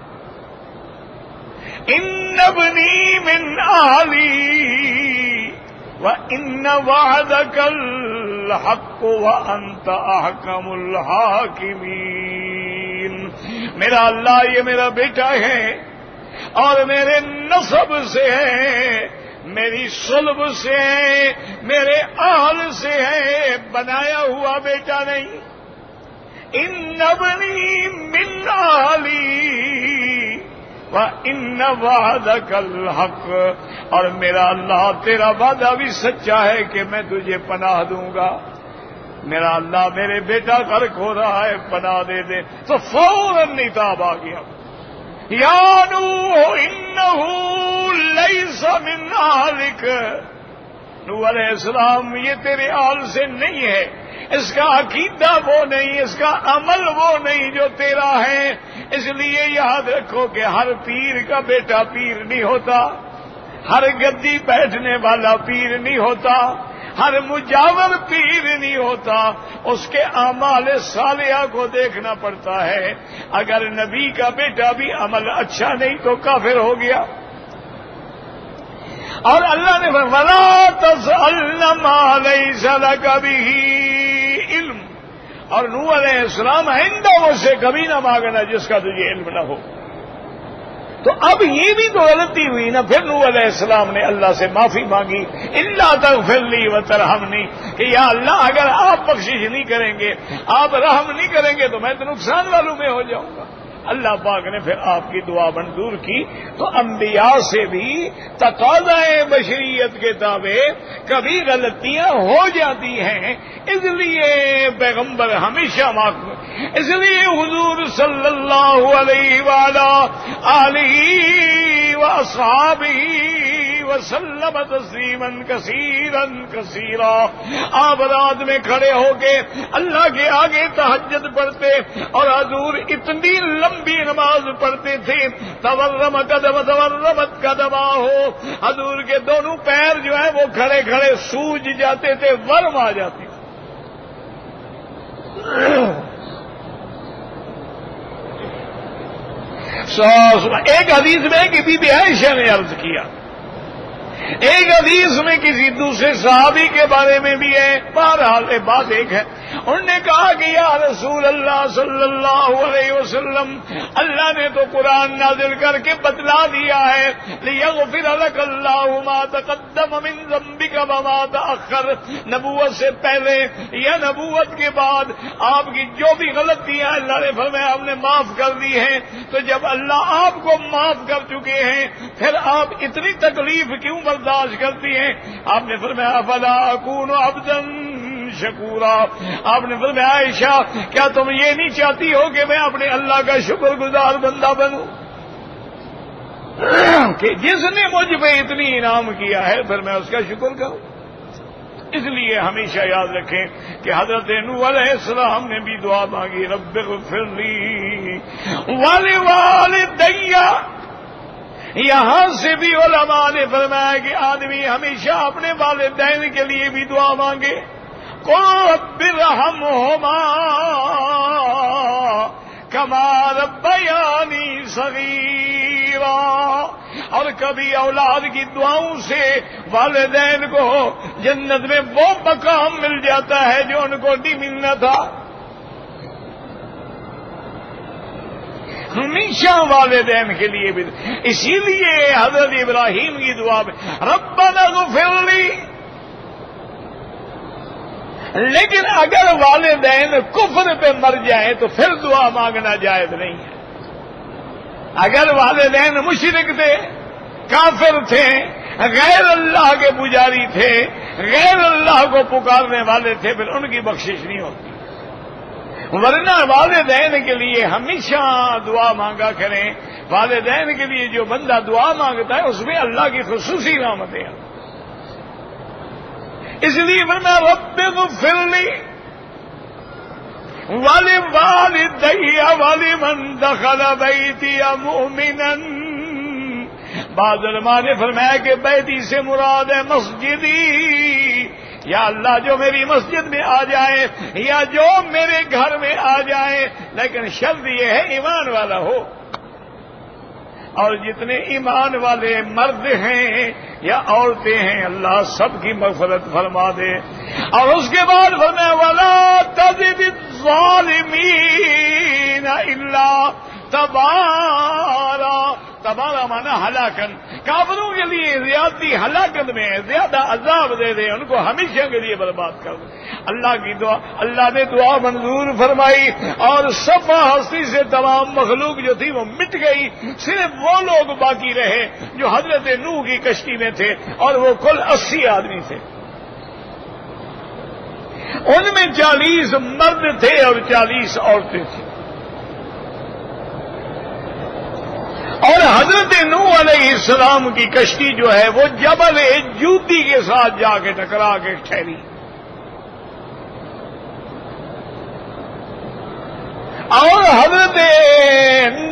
ان ابنی من اہلی وان وعدک الحق وانت احکم الحاکمین. میرا اللہ یہ میرا بیٹا ہے اور میرے نسب سے ہے، میری صلب سے ہے، میرے اہل سے ہے، بنایا ہوا بیٹا نہیں. ان ابنی من اہلی وَإِنَّ وَعْدَكَ الْحَقُّ، اور میرا اللہ تیرا وعدہ بھی سچا ہے کہ میں تجھے پناہ دوں گا. میرا اللہ میرے بیٹا غرق ہو رہا ہے، پناہ دے دے. تو فوراً نتاب آ گیا، یا نوح انہ لیس من اہلک، نوح علیہ السلام یہ تیرے آل سے نہیں ہے، اس کا عقیدہ وہ نہیں، اس کا عمل وہ نہیں جو تیرا ہے. اس لیے یاد رکھو کہ ہر پیر کا بیٹا پیر نہیں ہوتا، ہر گدی بیٹھنے والا پیر نہیں ہوتا، ہر مجاور پیر نہیں ہوتا، اس کے اعمال صالحہ کو دیکھنا پڑتا ہے. اگر نبی کا بیٹا بھی عمل اچھا نہیں تو کافر ہو گیا. اور اللہ نے وَلَا تَسْأَلْنَ مَا لَيْسَ لَكَ بِهِ علم، اور نوح علیہ السلام آئندہ مجھ سے کبھی نہ مانگنا جس کا تجھے علم نہ ہو. تو اب یہ بھی تو غلطی ہوئی نا. پھر نوح علیہ السلام نے اللہ سے معافی مانگی، الا تغفر لی وترحمنی، کہ یا اللہ اگر آپ بخشش نہیں کریں گے، آپ رحم نہیں کریں گے تو میں تو نقصان والوں میں ہو جاؤں گا. اللہ پاک نے پھر آپ کی دعا منظور کی. تو انبیاء سے بھی تقاضا بشریت کے تابع کبھی غلطیاں ہو جاتی ہیں، اس لیے پیغمبر ہمیشہ معاف. اس لیے حضور صلی اللہ علیہ وآلہ آلہ واصحابہ وسلم تسلیما کثیرا کثیرا، آپ رات میں کھڑے ہو کے اللہ کے آگے تہجد پڑھتے اور حضور اتنی لمبی نماز پڑھتے تھے، تورمت قدمہ ہو، حضور کے دونوں پیر جو ہیں وہ کھڑے کھڑے سوج جاتے تھے، ورم آ جاتی. ایک حدیث میں کہ بی بی عائشہ نے عرض کیا، ایک حدیث میں کسی دوسرے صحابی کے بارے میں بھی ہے، بہرحال بات ایک ہے. انہوں نے کہا کہ یا رسول اللہ صلی اللہ علیہ وسلم، اللہ نے تو قرآن نازل کر کے بتلا دیا ہے، لِيَغْفِرَ لَكَ اللَّهُ مَا تَقَدَّمَ مِن ذَنبِكَ وَمَا تَأَخَّرَ، نبوت سے پہلے یا نبوت کے بعد آپ کی جو بھی غلطیاں اللہ نے فرمایا ہم نے معاف کر دی ہیں. تو جب اللہ آپ کو معاف کر چکے ہیں پھر آپ اتنی تکلیف کیوں برداشت کرتی ہیں؟ آپ نے فرمایا فَلَا أَكُونُ عَبْدًا شکورا. آپ نے فرمایا عائشہ کیا تم یہ نہیں چاہتی ہو کہ میں اپنے اللہ کا شکر گزار بندہ بنوں کہ جس نے مجھ پہ اتنی انعام کیا ہے پھر میں اس کا شکر کروں. اس لیے ہمیشہ یاد رکھیں کہ حضرت نوح علیہ السلام نے بھی دعا مانگی رب اغفر لی ولیوالدی. یہاں سے بھی علماء نے فرمایا کہ آدمی ہمیشہ اپنے والدین کے لیے بھی دعا مانگے. قل رب ارحمہما کما ربیانی صغیرا. اور کبھی اولاد کی دعاؤں سے والدین کو جنت میں وہ مقام مل جاتا ہے جو ان کو نہیں ملنا تھا. ہمیشہ والدین کے لیے بھی. اسی لیے حضرت ابراہیم کی دعا میں ربنا اغفر لی. لیکن اگر والدین کفر پہ مر جائیں تو پھر دعا مانگنا جائز نہیں ہے. اگر والدین مشرک تھے، کافر تھے، غیر اللہ کے پجاری تھے، غیر اللہ کو پکارنے والے تھے، پھر ان کی بخشش نہیں ہوتی. ورنہ والدین کے لیے ہمیشہ دعا مانگا کریں. والدین کے لیے جو بندہ دعا مانگتا ہے اس میں اللہ کی خصوصی رحمتیں ہیں. اس لیے فرمایا رب اغفر لی ولوالدی ولمن دخل بیتی مؤمنا. بعض علماء نے فرمایا کہ بیتی سے مراد ہے مسجدی. یا اللہ جو میری مسجد میں آ جائے یا جو میرے گھر میں آ جائے، لیکن شرط یہ ہے ایمان والا ہو. اور جتنے ایمان والے مرد ہیں یا عورتیں ہیں اللہ سب کی مغفرت فرما دے. اور اس کے بعد فرمایا ولا تزد الظالمین الا تبارا. تبارا مانا ہلاکن. کافروں کے لیے زیادتی ہلاکت میں ہے، زیادہ عذاب دے دے، ان کو ہمیشہ کے لیے برباد کر دے. اللہ کی دعا، اللہ نے دعا منظور فرمائی اور صفا ہستی سے تمام مخلوق جو تھی وہ مٹ گئی. صرف وہ لوگ باقی رہے جو حضرت نوح کی کشتی میں تھے اور وہ کل 80 آدمی تھے. ان میں 40 مرد تھے اور 40 عورتیں تھیں. اور حضرت نوح علیہ السلام کی کشتی جو ہے وہ جبل جودی کے ساتھ جا کے ٹکرا کے ٹھہری. اور حضرت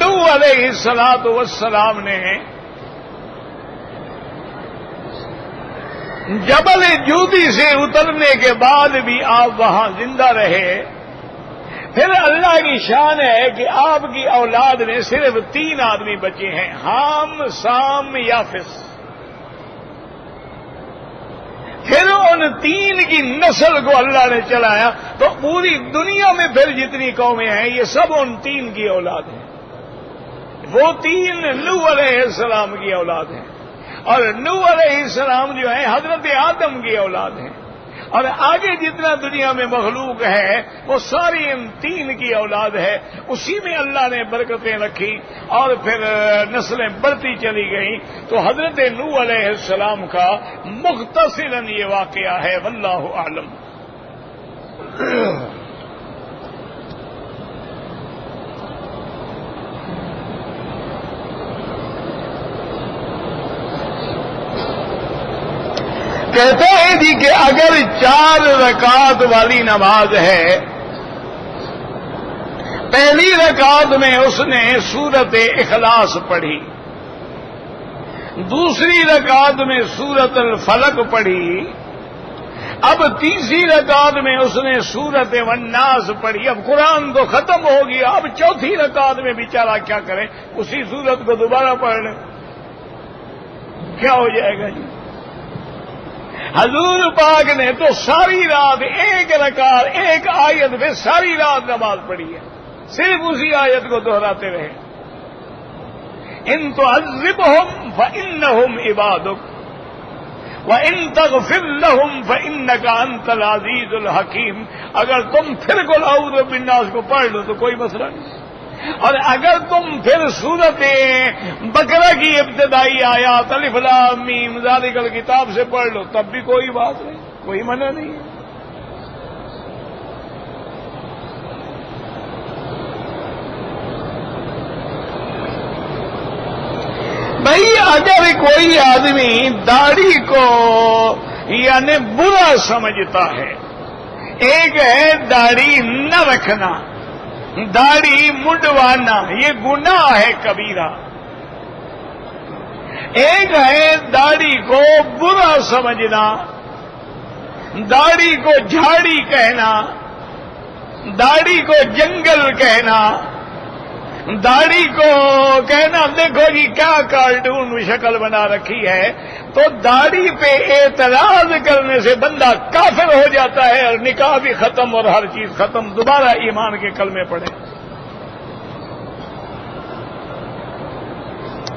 نوح علیہ السلام نے جبل جودی سے اترنے کے بعد بھی آپ وہاں زندہ رہے. پھر اللہ کی شان ہے کہ آپ کی اولاد میں صرف 3 آدمی بچے ہیں، حام، سام، یافس. پھر ان 3 کی نسل کو اللہ نے چلایا تو پوری دنیا میں پھر جتنی قومیں ہیں یہ سب ان 3 کی اولاد ہیں. وہ 3 نوح علیہ السلام کی اولاد ہیں اور نوح علیہ السلام جو ہیں حضرت آدم کی اولاد ہیں. اور آگے جتنا دنیا میں مخلوق ہے وہ ساری ان 3 کی اولاد ہے. اسی میں اللہ نے برکتیں رکھی اور پھر نسلیں بڑھتی چلی گئیں. تو حضرت نوح علیہ السلام کا مختصراً یہ واقعہ ہے. واللہ اعلم. کہتے ہیں جی کہ اگر 4 رکعت والی نماز ہے، پہلی رکعت میں اس نے سورت اخلاص پڑھی، دوسری رکعت میں سورت الفلق پڑھی، اب تیسری رکعت میں اس نے سورت والناس پڑھی. اب قرآن تو ختم ہو گیا، اب چوتھی رکعت میں بیچارہ کیا کرے؟ اسی سورت کو دوبارہ پڑھ لیں. کیا ہو جائے گا جی؟ حضور پاک نے تو ساری رات ایک رکعت ایک آیت میں ساری رات نماز پڑھی ہے، صرف اسی آیت کو دہراتے رہے. ان تعذبهم فانهم عبادك وان تغفر لهم فانك انت العزيز الحكيم. اگر تم پھر قل اعوذ برب الناس کو پڑھ لو تو کوئی مسئلہ نہیں، اور اگر تم پھر سورت بقرہ کی ابتدائی آیات الف لام میم ذالک الکتاب سے پڑھ لو تب بھی کوئی بات نہیں، کوئی منع نہیں ہے. اگر کوئی آدمی داڑھی کو یعنی برا سمجھتا ہے، ایک ہے داڑھی نہ رکھنا، داڑھی منڈوانا، یہ گناہ ہے کبیرہ، ایک ہے داڑھی کو برا سمجھنا، داڑھی کو جھاڑی کہنا، داڑھی کو جنگل کہنا، داڑھی کو کہنا دیکھو جی کیا کارٹون شکل بنا رکھی ہے، تو داڑھی پہ اعتراض کرنے سے بندہ کافر ہو جاتا ہے اور نکاح بھی ختم اور ہر چیز ختم، دوبارہ ایمان کے کلمے پڑھے۔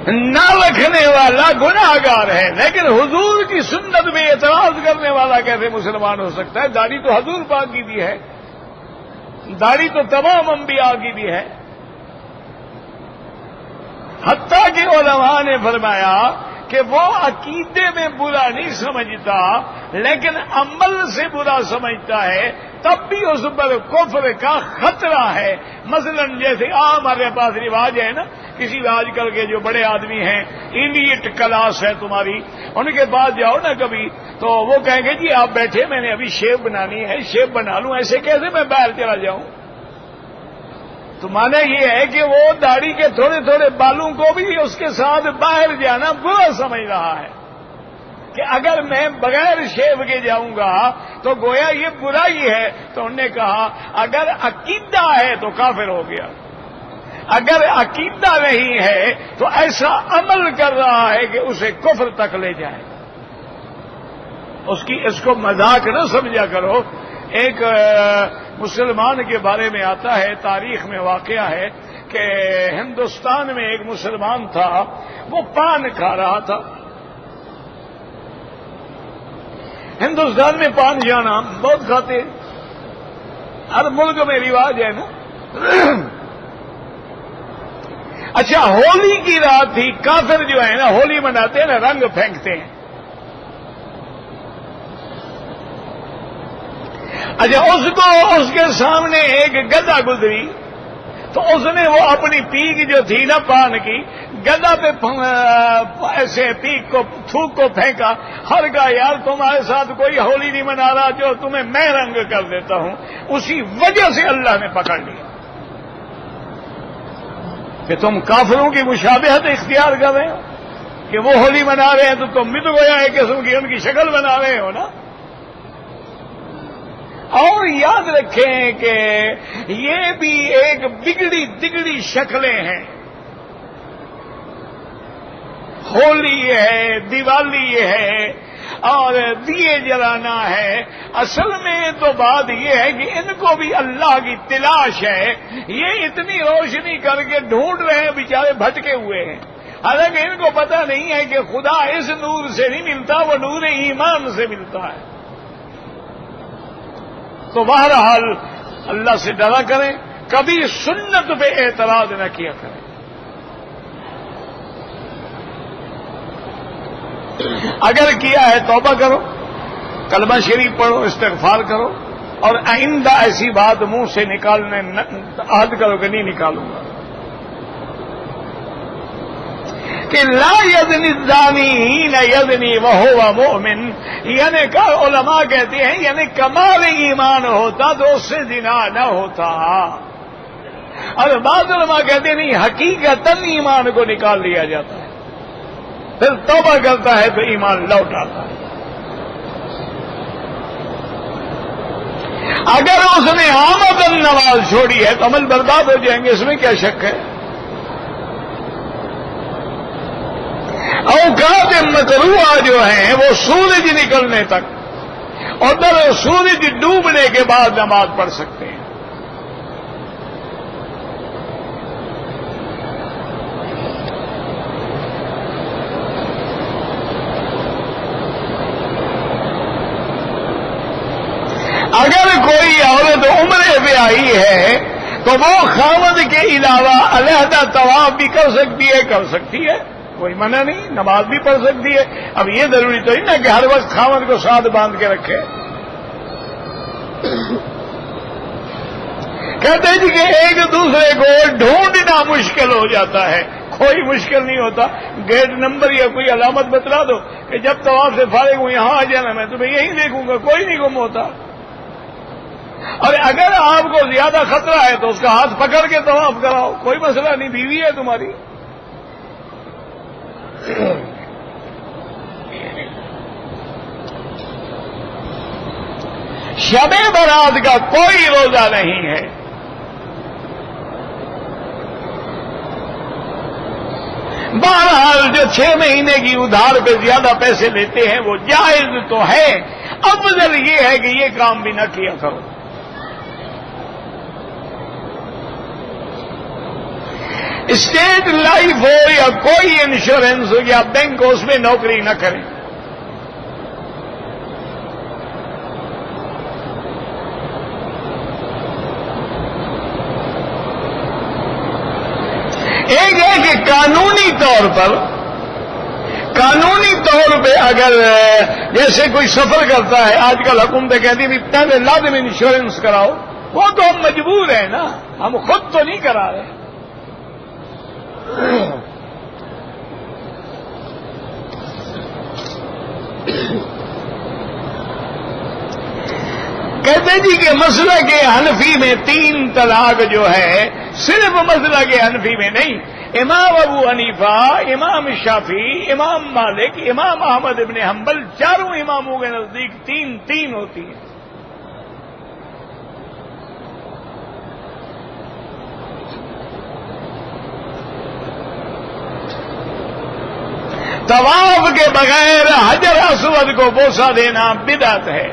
نہ رکھنے والا گناہگار ہے، لیکن حضور کی سنت میں اعتراض کرنے والا کیسے مسلمان ہو سکتا ہے؟ داڑھی تو حضور پاک کی بھی ہے، داڑھی تو تمام انبیاء کی بھی ہے، حتیٰ کہ علماء نے فرمایا کہ وہ عقیدے میں برا نہیں سمجھتا لیکن عمل سے برا سمجھتا ہے، تب بھی اس پر کفر کا خطرہ ہے۔ مثلا جیسے ہمارے پاس رواج ہے نا، کسی آج کل کے جو بڑے آدمی ہیں، ایلیٹ کلاس ہے تمہاری، ان کے پاس جاؤ نا کبھی تو وہ کہیں گے جی آپ بیٹھے، میں نے ابھی شیو بنانی ہے، شیو بنا لوں، ایسے کیسے میں باہر چلا جاؤں؟ تو مانا یہ ہے کہ وہ داڑھی کے تھوڑے تھوڑے بالوں کو بھی اس کے ساتھ باہر جانا برا سمجھ رہا ہے کہ اگر میں بغیر شیو کے جاؤں گا تو گویا یہ برائی ہے۔ تو انہوں نے کہا اگر عقیدہ ہے تو کافر ہو گیا، اگر عقیدہ نہیں ہے تو ایسا عمل کر رہا ہے کہ اسے کفر تک لے جائے۔ اس کو مذاق نہ سمجھا کرو۔ ایک مسلمان کے بارے میں آتا ہے، تاریخ میں واقعہ ہے کہ ہندوستان میں ایک مسلمان تھا، وہ پان کھا رہا تھا۔ ہندوستان میں پان جانا بہت کھاتے، ہر ملک میں رواج ہے نا۔ اچھا ہولی کی رات تھی، کافر جو ہے نا ہولی مناتے ہیں نا، رنگ پھینکتے ہیں۔ اچھا اس کے سامنے ایک گدا گزری تو اس نے وہ اپنی پیک جو تھی نا پان کی، گدا پہ ایسے پیک کو تھوک کو پھینکا، ہر کا یار تمہارے ساتھ کوئی ہولی نہیں منا رہا، جو تمہیں میں رنگ کر دیتا ہوں۔ اسی وجہ سے اللہ نے پکڑ لیا کہ تم کافروں کی مشابہت اختیار کر رہے ہو کہ وہ ہولی منا رہے ہیں تو تم بھی تو گویا ایک قسم کی ان کی شکل بنا رہے ہو نا۔ اور یاد رکھیں کہ یہ بھی ایک بگڑی دگڑی شکلیں ہیں، ہولی ہے، دیوالی ہے اور دیے جلانا ہے۔ اصل میں تو بات یہ ہے کہ ان کو بھی اللہ کی تلاش ہے، یہ اتنی روشنی کر کے ڈھونڈ رہے ہیں، بیچارے بھٹکے ہوئے ہیں، حالانکہ ان کو پتہ نہیں ہے کہ خدا اس نور سے نہیں ملتا، وہ نور ایمان سے ملتا ہے۔ تو بہرحال اللہ سے ڈرا کریں، کبھی سنت پہ اعتراض نہ کیا کریں۔ اگر کیا ہے توبہ کرو، کلمہ شریف پڑھو، استغفار کرو، اور آئندہ ایسی بات منہ سے نکالنے عہد کرو کہ نہیں نکالوں گا۔ کہ لا یزنی الزانی حین یزنی وہو مؤمن، یعنی کہ علماء کہتے ہیں یعنی کمال ایمان ہوتا تو اس سے زنا نہ ہوتا، اور بعض علماء کہتے ہیں نہیں، حقیقتاً ایمان کو نکال لیا جاتا ہے، پھر توبہ کرتا ہے تو ایمان لوٹ آتا ہے۔ اگر اس نے آمدن نماز چھوڑی ہے تو عمل برباد ہو جائیں گے، اس میں کیا شک ہے۔ اوقات مکروہ جو ہیں وہ سورج نکلنے تک اور در سورج ڈوبنے کے بعد نماز پڑھ سکتے ہیں۔ اگر کوئی عورت عمرے پہ آئی ہے تو وہ خاوند کے علاوہ علیحدہ طواف بھی کر سکتی ہے، کوئی منع نہیں، نماز بھی پڑھ سکتی ہے۔ اب یہ ضروری تو نہیں نا کہ ہر وقت خاوند کو ساتھ باندھ کے رکھے۔ کہتے ہیں جی کہ ایک دوسرے کو ڈھونڈنا مشکل ہو جاتا ہے، کوئی مشکل نہیں ہوتا، گیٹ نمبر یا کوئی علامت بتلا دو کہ جب طواف سے فارغ ہوں یہاں آ جانا، میں تمہیں یہیں دیکھوں گا، کوئی نہیں گم ہوتا۔ اور اگر آپ کو زیادہ خطرہ ہے تو اس کا ہاتھ پکڑ کے طواف کراؤ، کوئی مسئلہ نہیں، بیوی ہے تمہاری۔ شب برات کا کوئی روزہ نہیں ہے۔ بہرحال جو 6 مہینے کی ادھار پہ زیادہ پیسے لیتے ہیں وہ جائز تو ہے، افضل یہ ہے کہ یہ کام بھی نہ کیا کرو۔ اسٹیٹ لائف ہو یا کوئی انشورنس ہو یا بینک ہو، اس میں نوکری نہ کریں۔ ایک ہے کہ قانونی طور پہ اگر جیسے کوئی سفر کرتا ہے، آج کل حکومتیں کہتی ہیں پہلے لازم انشورنس کراؤ، وہ تو ہم مجبور ہیں نا، ہم خود تو نہیں کرا رہے۔ کہتے جی کہ مسلک حنفی میں 3 طلاق جو ہے صرف مسلک حنفی میں نہیں، امام ابو حنیفہ، امام شافعی، امام مالک، امام احمد ابن حنبل، چاروں اماموں کے نزدیک 3 ہوتی ہیں۔ طواف کے بغیر حجر اسود کو بوسہ دینا بدعت ہے۔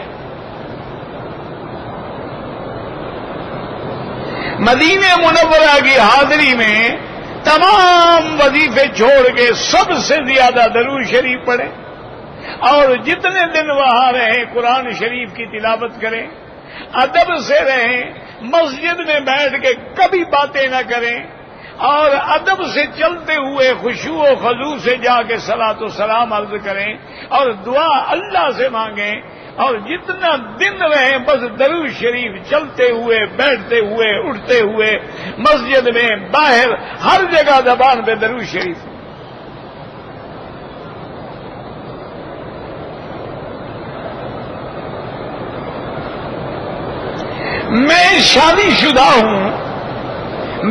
مدینہ منورہ کی حاضری میں تمام وظیفے چھوڑ کے سب سے زیادہ درود شریف پڑھیں اور جتنے دن وہاں رہیں قرآن شریف کی تلاوت کریں، ادب سے رہیں، مسجد میں بیٹھ کے کبھی باتیں نہ کریں اور ادب سے چلتے ہوئے خشوع و خضوع سے جا کے صلاۃ و سلام عرض کریں اور دعا اللہ سے مانگیں، اور جتنا دن رہیں بس درود شریف چلتے ہوئے، بیٹھتے ہوئے، اٹھتے ہوئے، مسجد میں، باہر، ہر جگہ زبان پہ درود شریف۔ میں شادی شدہ ہوں،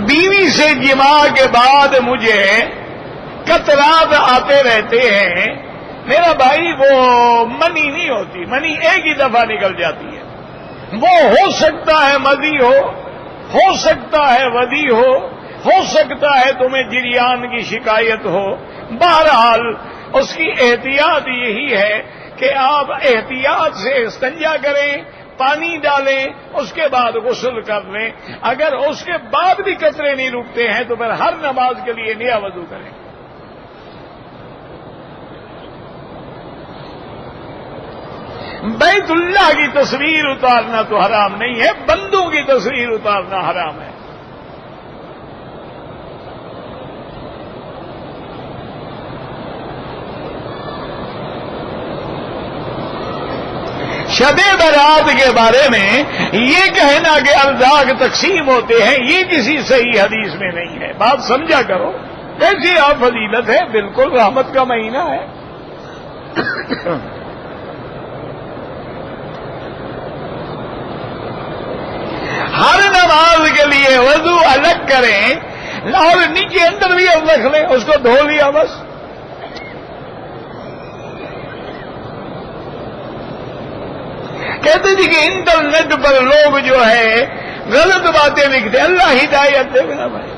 بیوی سے جماع کے بعد مجھے قطرات آتے رہتے ہیں، میرا بھائی وہ منی نہیں ہوتی، منی ایک ہی دفعہ نکل جاتی ہے، وہ ہو سکتا ہے مذی ہو سکتا ہے ودی ہو سکتا ہے تمہیں جریان کی شکایت ہو، بہرحال اس کی احتیاط یہی ہے کہ آپ احتیاط سے استنجا کریں، پانی ڈالیں، اس کے بعد غسل کر لیں، اگر اس کے بعد بھی قطرے نہیں رکتے ہیں تو پھر ہر نماز کے لیے نیا وضو کریں۔ بیت اللہ کی تصویر اتارنا تو حرام نہیں ہے، بندوں کی تصویر اتارنا حرام ہے۔ شب برات کے بارے میں یہ کہنا کہ ارزاق تقسیم ہوتے ہیں، یہ کسی صحیح حدیث میں نہیں ہے، بات سمجھا کرو۔ ایسی آپ فضیلت ہے، بالکل رحمت کا مہینہ ہے۔ ہر نماز کے لیے وضو الگ کریں اور نیچے اندر بھی رکھ لیں، اس کو دھو لیا بس۔ کہتے جی کہ انٹرنیٹ پر لوگ جو ہے غلط باتیں لکھتے، اللہ ہدایت دے گا بھائی۔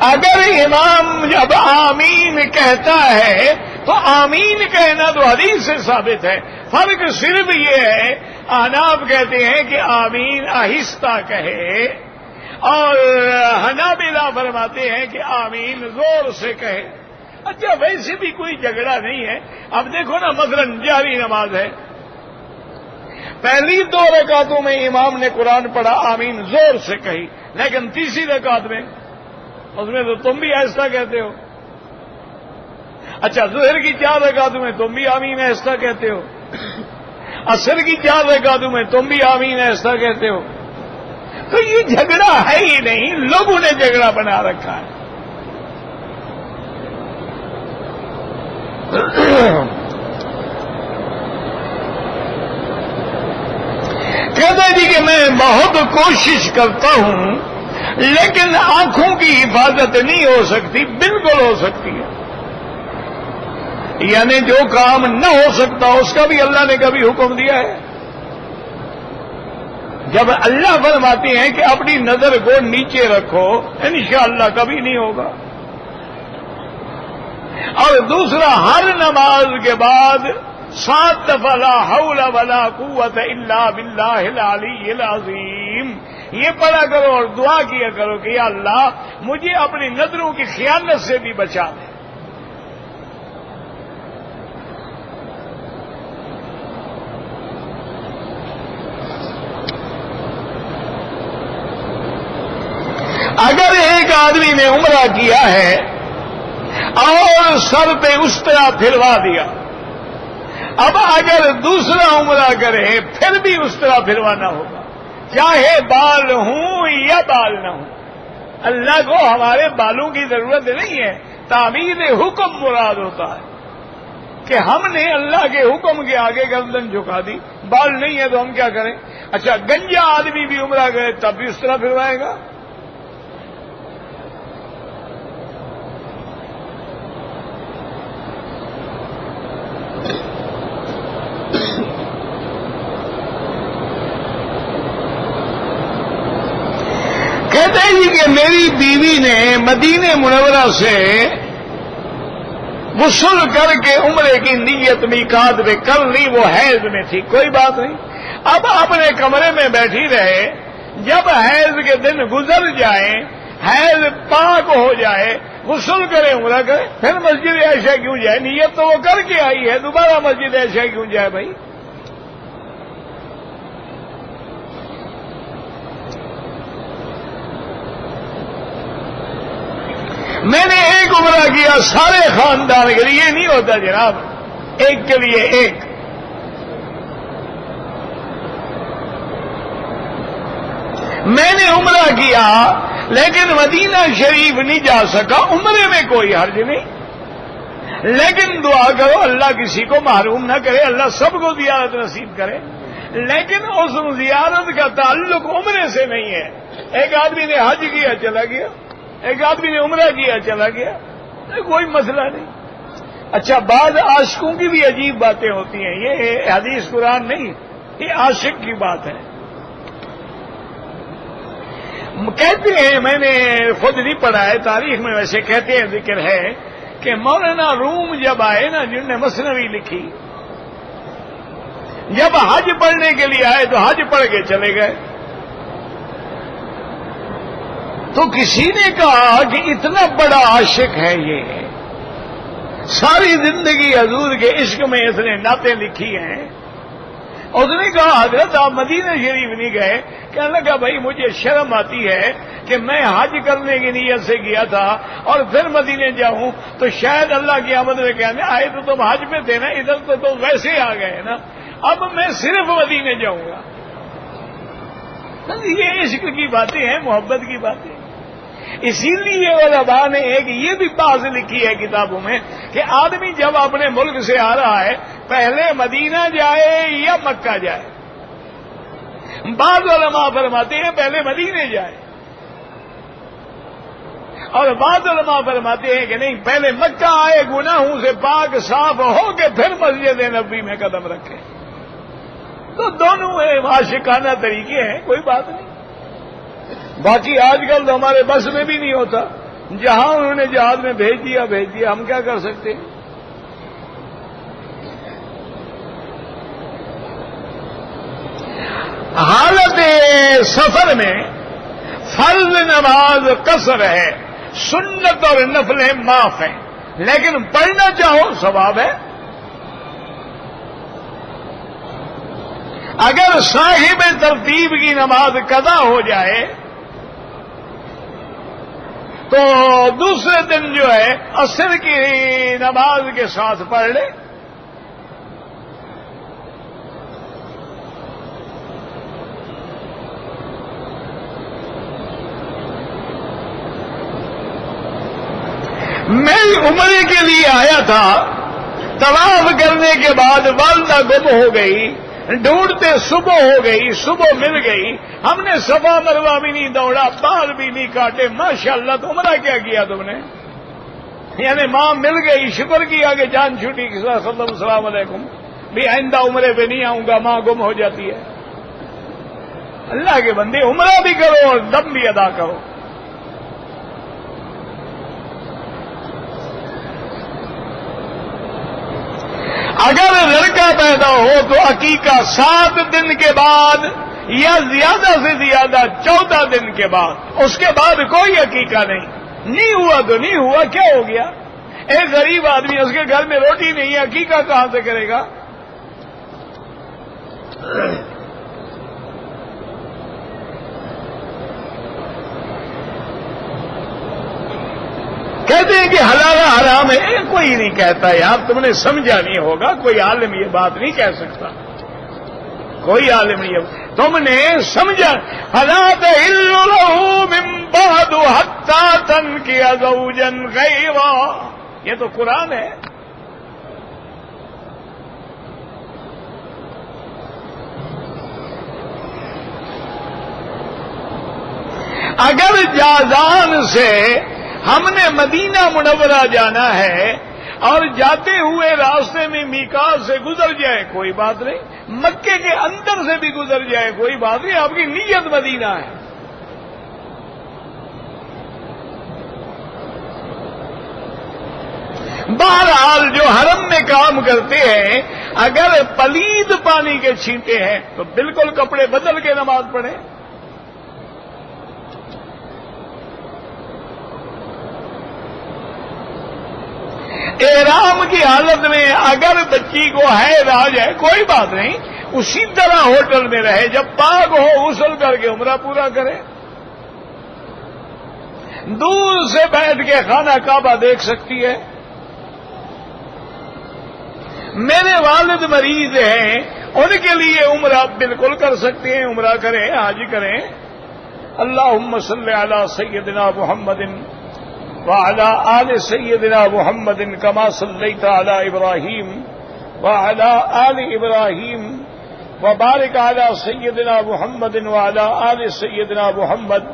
اگر امام جب آمین کہتا ہے تو آمین کہنا تو حدیث سے ثابت ہے، فرق صرف یہ ہے احناف کہتے ہیں کہ آمین آہستہ کہے اور حنابلہ فرماتے ہیں کہ آمین زور سے کہے۔ اچھا ویسے بھی کوئی جھگڑا نہیں ہے، اب دیکھو نا مثلا جہری نماز ہے، پہلی 2 رکعتوں میں امام نے قرآن پڑھا، آمین زور سے کہی، لیکن تیسری رکعت میں اس میں تو تم بھی آہستہ کہتے ہو۔ اچھا ظہر کی 4 رکعتوں میں تم بھی آمین آہستہ کہتے ہو، عصر کی 4 رکعتوں میں تم بھی آمین آہستہ کہتے ہو، تو یہ جھگڑا ہے ہی نہیں، لوگوں نے جھگڑا بنا رکھا ہے۔ کہتا جی کہ میں بہت کوشش کرتا ہوں لیکن آنکھوں کی حفاظت نہیں ہو سکتی، بالکل ہو سکتی ہے، یعنی جو کام نہ ہو سکتا اس کا بھی اللہ نے کبھی حکم دیا ہے؟ جب اللہ فرماتے ہیں کہ اپنی نظر کو نیچے رکھو، انشاءاللہ کبھی نہیں ہوگا۔ اور دوسرا، ہر نماز کے بعد 7 دفعہ لا حول ولا قوت الا باللہ العلی العظیم یہ پڑھا کرو اور دعا کیا کرو کہ یا اللہ مجھے اپنی نظروں کی خیانت سے بھی بچا دے۔ اگر ایک آدمی نے عمرہ کیا ہے اور سر پہ اس طرح پھروا دیا، اب اگر دوسرا عمرہ کرے پھر بھی اس طرح پھروانا ہوگا، چاہے بال ہوں یا بال نہ ہوں۔ اللہ کو ہمارے بالوں کی ضرورت نہیں ہے، تعمیر حکم مراد ہوتا ہے کہ ہم نے اللہ کے حکم کے آگے گردن جھکا دی، بال نہیں ہے تو ہم کیا کریں؟ اچھا، گنجا آدمی بھی عمرہ کرے تب بھی اس طرح پھروائے گا؟ کہتے ہیں جی کہ میری بیوی نے مدینہ منورہ سے غسل کر کے عمرے کی نیت میقات پہ کر لی، وہ حیض میں تھی، کوئی بات نہیں، اب اپنے کمرے میں بیٹھی رہے، جب حیض کے دن گزر جائیں، حیض پاک ہو جائے، غسل کرے عمرہ کرے، پھر مسجد عائشہ کیوں جائے؟ نیت تو وہ کر کے آئی ہے، دوبارہ مسجد عائشہ کیوں جائے بھائی؟ میں نے ایک عمرہ کیا سارے خاندان کے لیے، نہیں ہوتا جناب، ایک کے لیے ایک۔ میں نے عمرہ کیا لیکن مدینہ شریف نہیں جا سکا، عمرے میں کوئی حرج نہیں، لیکن دعا کرو اللہ کسی کو محروم نہ کرے، اللہ سب کو زیارت نصیب کرے، لیکن اس زیارت کا تعلق عمرے سے نہیں ہے۔ ایک آدمی نے حج کیا چلا گیا، ایک آدمی نے عمرہ کیا چلا گیا، کوئی مسئلہ نہیں۔ اچھا، بعض عاشقوں کی بھی عجیب باتیں ہوتی ہیں، یہ حدیث قرآن نہیں، یہ عاشق کی بات ہے۔ کہتے ہیں، میں نے خود نہیں پڑھا ہے، تاریخ میں ویسے کہتے ہیں، ذکر ہے کہ مولانا روم جب آئے نا، جنہوں نے مثنوی لکھی، جب حج پڑھنے کے لیے آئے تو حج پڑھ کے چلے گئے، تو کسی نے کہا کہ اتنا بڑا عاشق ہے یہ، ساری زندگی حضور کے عشق میں اس نے نعتیں لکھی ہیں۔ اس نے کہا حضرت آپ مدینہ شریف نہیں گئے؟ کہنے لگا بھائی مجھے شرم آتی ہے کہ میں حج کرنے کی نیت سے گیا تھا اور پھر مدینے جاؤں تو شاید اللہ کی آمد میں کہنے آئے تو تم حج پہ تھے نا، ادھر تو تم ویسے آ گئے نا، اب میں صرف مدینے جاؤں گا۔ یہ عشق کی باتیں ہیں، محبت کی باتیں۔ اسی لیے علماء نے ایک یہ بھی بات لکھی ہے کتابوں میں کہ آدمی جب اپنے ملک سے آ رہا ہے پہلے مدینہ جائے یا مکہ جائے۔ بعض علماء فرماتے ہیں پہلے مدینے جائے، اور بعض علماء فرماتے ہیں کہ نہیں، پہلے مکہ آئے، گناہوں سے پاک صاف ہو کے پھر مسجد نبوی میں قدم رکھے۔ تو دونوں عاشقانہ طریقے ہیں، کوئی بات نہیں۔ باقی آج کل تو ہمارے بس میں بھی نہیں ہوتا، جہاں انہوں نے جہاز میں بھیج دیا، ہم کیا کر سکتے ہیں؟ حالت سفر میں فرض نماز قصر ہے، سنت اور نفلیں معاف ہیں، لیکن پڑھنا چاہو ثواب ہے۔ اگر صاحب ترتیب کی نماز قضا ہو جائے تو دوسرے دن جو ہے عصر کی نماز کے ساتھ پڑھ لے۔ میں عمرے کے لیے آیا تھا طواف کرنے کے بعد والدہ گم ہو گئی، ڈھونڈتے صبح ہو گئی، صبح مل گئی، ہم نے صفا مروا بھی نہیں دوڑا، بال بھی نہیں کاٹے، ماشاءاللہ تو عمرہ کیا کیا تم نے؟ یعنی ماں مل گئی، شکر کیا کہ جان چھوٹی، السلام علیکم، بھی آئندہ عمرے پہ نہیں آؤں گا، ماں گم ہو جاتی ہے۔ اللہ کے بندے عمرہ بھی کرو اور دم بھی ادا کرو۔ اگر لڑکا پیدا ہو تو عقیقہ 7 دن کے بعد یا زیادہ سے زیادہ 14 دن کے بعد، اس کے بعد کوئی عقیقہ نہیں ہوا تو نہیں ہوا، کیا ہو گیا؟ ایک غریب آدمی، اس کے گھر میں روٹی نہیں ہے، عقیقہ کہاں سے کرے گا؟ کہتے ہیں کہ حلال حرام ہے، کوئی نہیں کہتا یار، تم نے سمجھا نہیں ہوگا، کوئی عالم یہ بات نہیں کہہ سکتا، کوئی عالم نہیں، تم نے سمجھا۔ فَلَا تَحِلُّ لَهُ مِن بَعْدُ حَتَّىٰ تَنكِحَ زَوْجًا غَيْرَهُ، یہ تو قرآن ہے۔ اگر جازان سے ہم نے مدینہ منورہ جانا ہے اور جاتے ہوئے راستے میں میقات سے گزر جائے کوئی بات نہیں، مکے کے اندر سے بھی گزر جائے کوئی بات نہیں، آپ کی نیت مدینہ ہے۔ بہرحال جو حرم میں کام کرتے ہیں، اگر پلید پانی کے چھینٹے ہیں تو بالکل کپڑے بدل کے نماز پڑھیں۔ احرام کی حالت میں اگر بچی کو حیض آ جائے کوئی بات نہیں، اسی طرح ہوٹل میں رہے، جب پاک ہو غسل کر کے عمرہ پورا کرے۔ دور سے بیٹھ کے خانہ کعبہ دیکھ سکتی ہے۔ میرے والد مریض ہیں، ان کے لیے عمرہ بالکل کر سکتے ہیں، عمرہ کریں، حج کریں۔ اللہم صلی علی سیدنا محمد وعلى آل سيدنا محمد كما صليت على إبراهيم وعلى آل إبراهيم وبارك على سيدنا محمد وعلى آل سيدنا محمد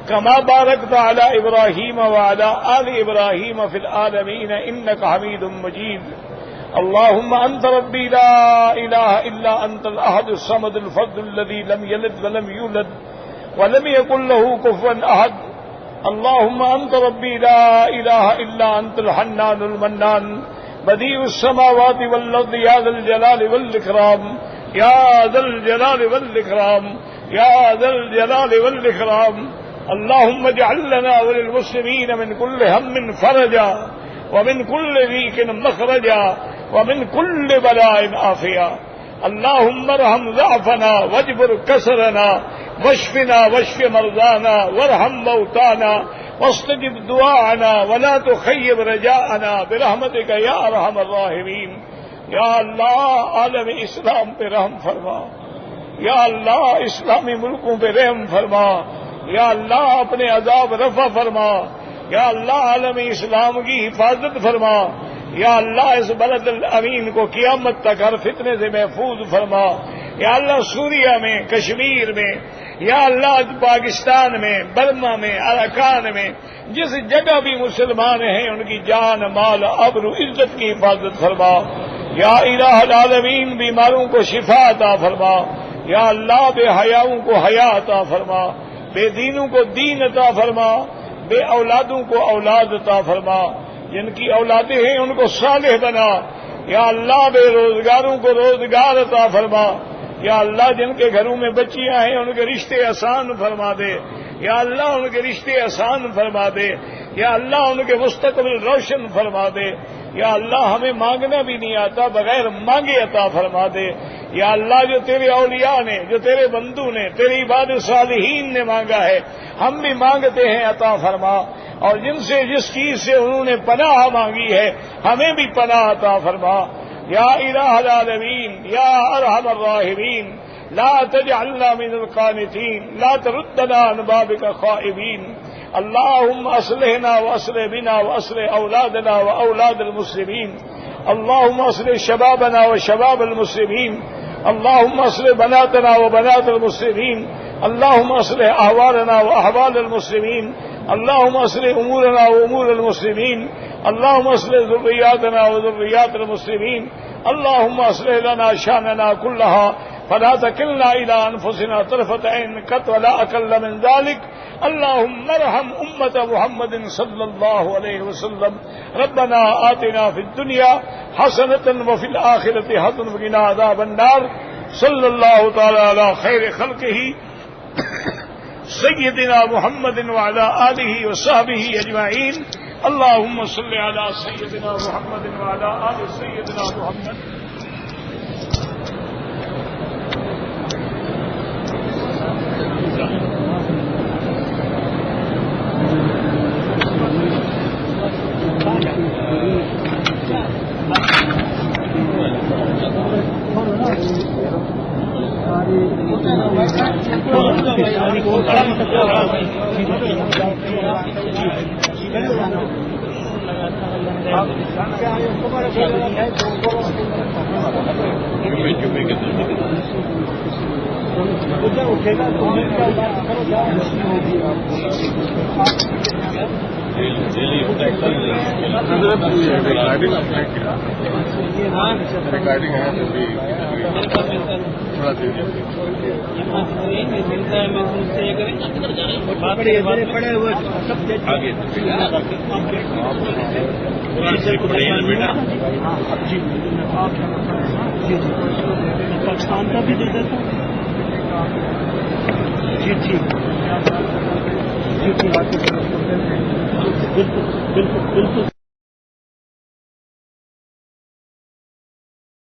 كما باركت على إبراهيم وعلى آل إبراهيم في العالمين إنك حميد مجيد۔ اللهم أنت ربي لا إله إلا أنت الأحد الصمد الفرد الذي لم يلد ولم يولد ولم يكن له كفوا أحد۔ اللهم أنت ربي لا إله إلا أنت الحنان المنان بديع السماوات والأرض يا ذا الجلال والإكرام يا ذا الجلال والإكرام يا ذا الجلال والإكرام۔ اللهم اجعل لنا وللمسلمين من كل هم فرجا ومن كل ضيق مخرجا ومن كل بلاء عافيا۔ اللهم ارحم ضعفنا واجبر كسرنا واشفنا واشف مرضانا وارحم موتانا واستجب دعاءنا ولا تخيب رجاءنا برحمتك يا ارحم الراحمين۔ یا اللہ عالم اسلام پہ رحم فرما، یا اللہ اسلامی ملکوں پہ رحم فرما، یا اللہ اپنے عذاب رفع فرما، یا اللہ عالم اسلام کی حفاظت فرما، یا اللہ اس بلد الامین کو قیامت تک ہر فتنے سے محفوظ فرما، یا اللہ سوریہ میں، کشمیر میں، یا اللہ پاکستان میں، برما میں، اراکان میں، جس جگہ بھی مسلمان ہیں ان کی جان مال ابرو عزت کی حفاظت فرما، یا الہ العالمین بیماروں کو شفا عطا فرما، یا اللہ بے حیاؤں کو حیا عطا فرما، بے دینوں کو دین عطا فرما، بے اولادوں کو اولاد عطا فرما، جن کی اولادیں ہیں ان کو صالح بنا، یا اللہ بے روزگاروں کو روزگار عطا فرما، یا اللہ جن کے گھروں میں بچیاں ہیں ان کے رشتے آسان فرما دے، یا اللہ ان کے رشتے آسان فرما دے، یا اللہ ان کے مستقبل روشن فرما دے، یا اللہ ہمیں مانگنا بھی نہیں آتا بغیر مانگے عطا فرما دے، یا اللہ جو تیرے اولیاء نے، جو تیرے بندو نے، تیرے عباد صالحین نے مانگا ہے ہم بھی مانگتے ہیں عطا فرما، اور جن سے جس چیز سے انہوں نے پناہ مانگی ہے ہمیں بھی پناہ عطا فرما، یا الہ العالمین یا ارحم الراحمین لا تجعلنا من القانتین لا تردنا عن بابک خائبین۔ اللهم اصلحنا واصلح بنا واصلح اولادنا واولاد المسلمین۔ اللهم اصلح شبابنا وشباب المسلمين، اللهم اصلح بناتنا وبنات المسلمين، اللهم اصلح احوالنا واحوال المسلمين، اللهم اصلح امورنا وامور المسلمين، اللهم اصلح ذرياتنا وذريات المسلمين، اللهم اصلح لنا شاننا كلها فلا تكلنا الى انفسنا طرفة عين قط ولا اقل من ذلك، اللهم ارحم امة محمد صلى الله عليه وسلم، ربنا آتنا في الدنيا حسنة وفي الآخرة حسنة وقنا عذاب النار، صلی اللہ تعالی علی خیر خلقہ سیدنا محمد وعلی آلہ وصحبہ اجمعین، اللہم صل علی سیدنا محمد وعلی آل سیدنا محمد۔ ریکارڈنگ ہے پاکستان کا بھی دے دیتا جی ٹھیک جی ٹھیک بالکل بالکل بالکل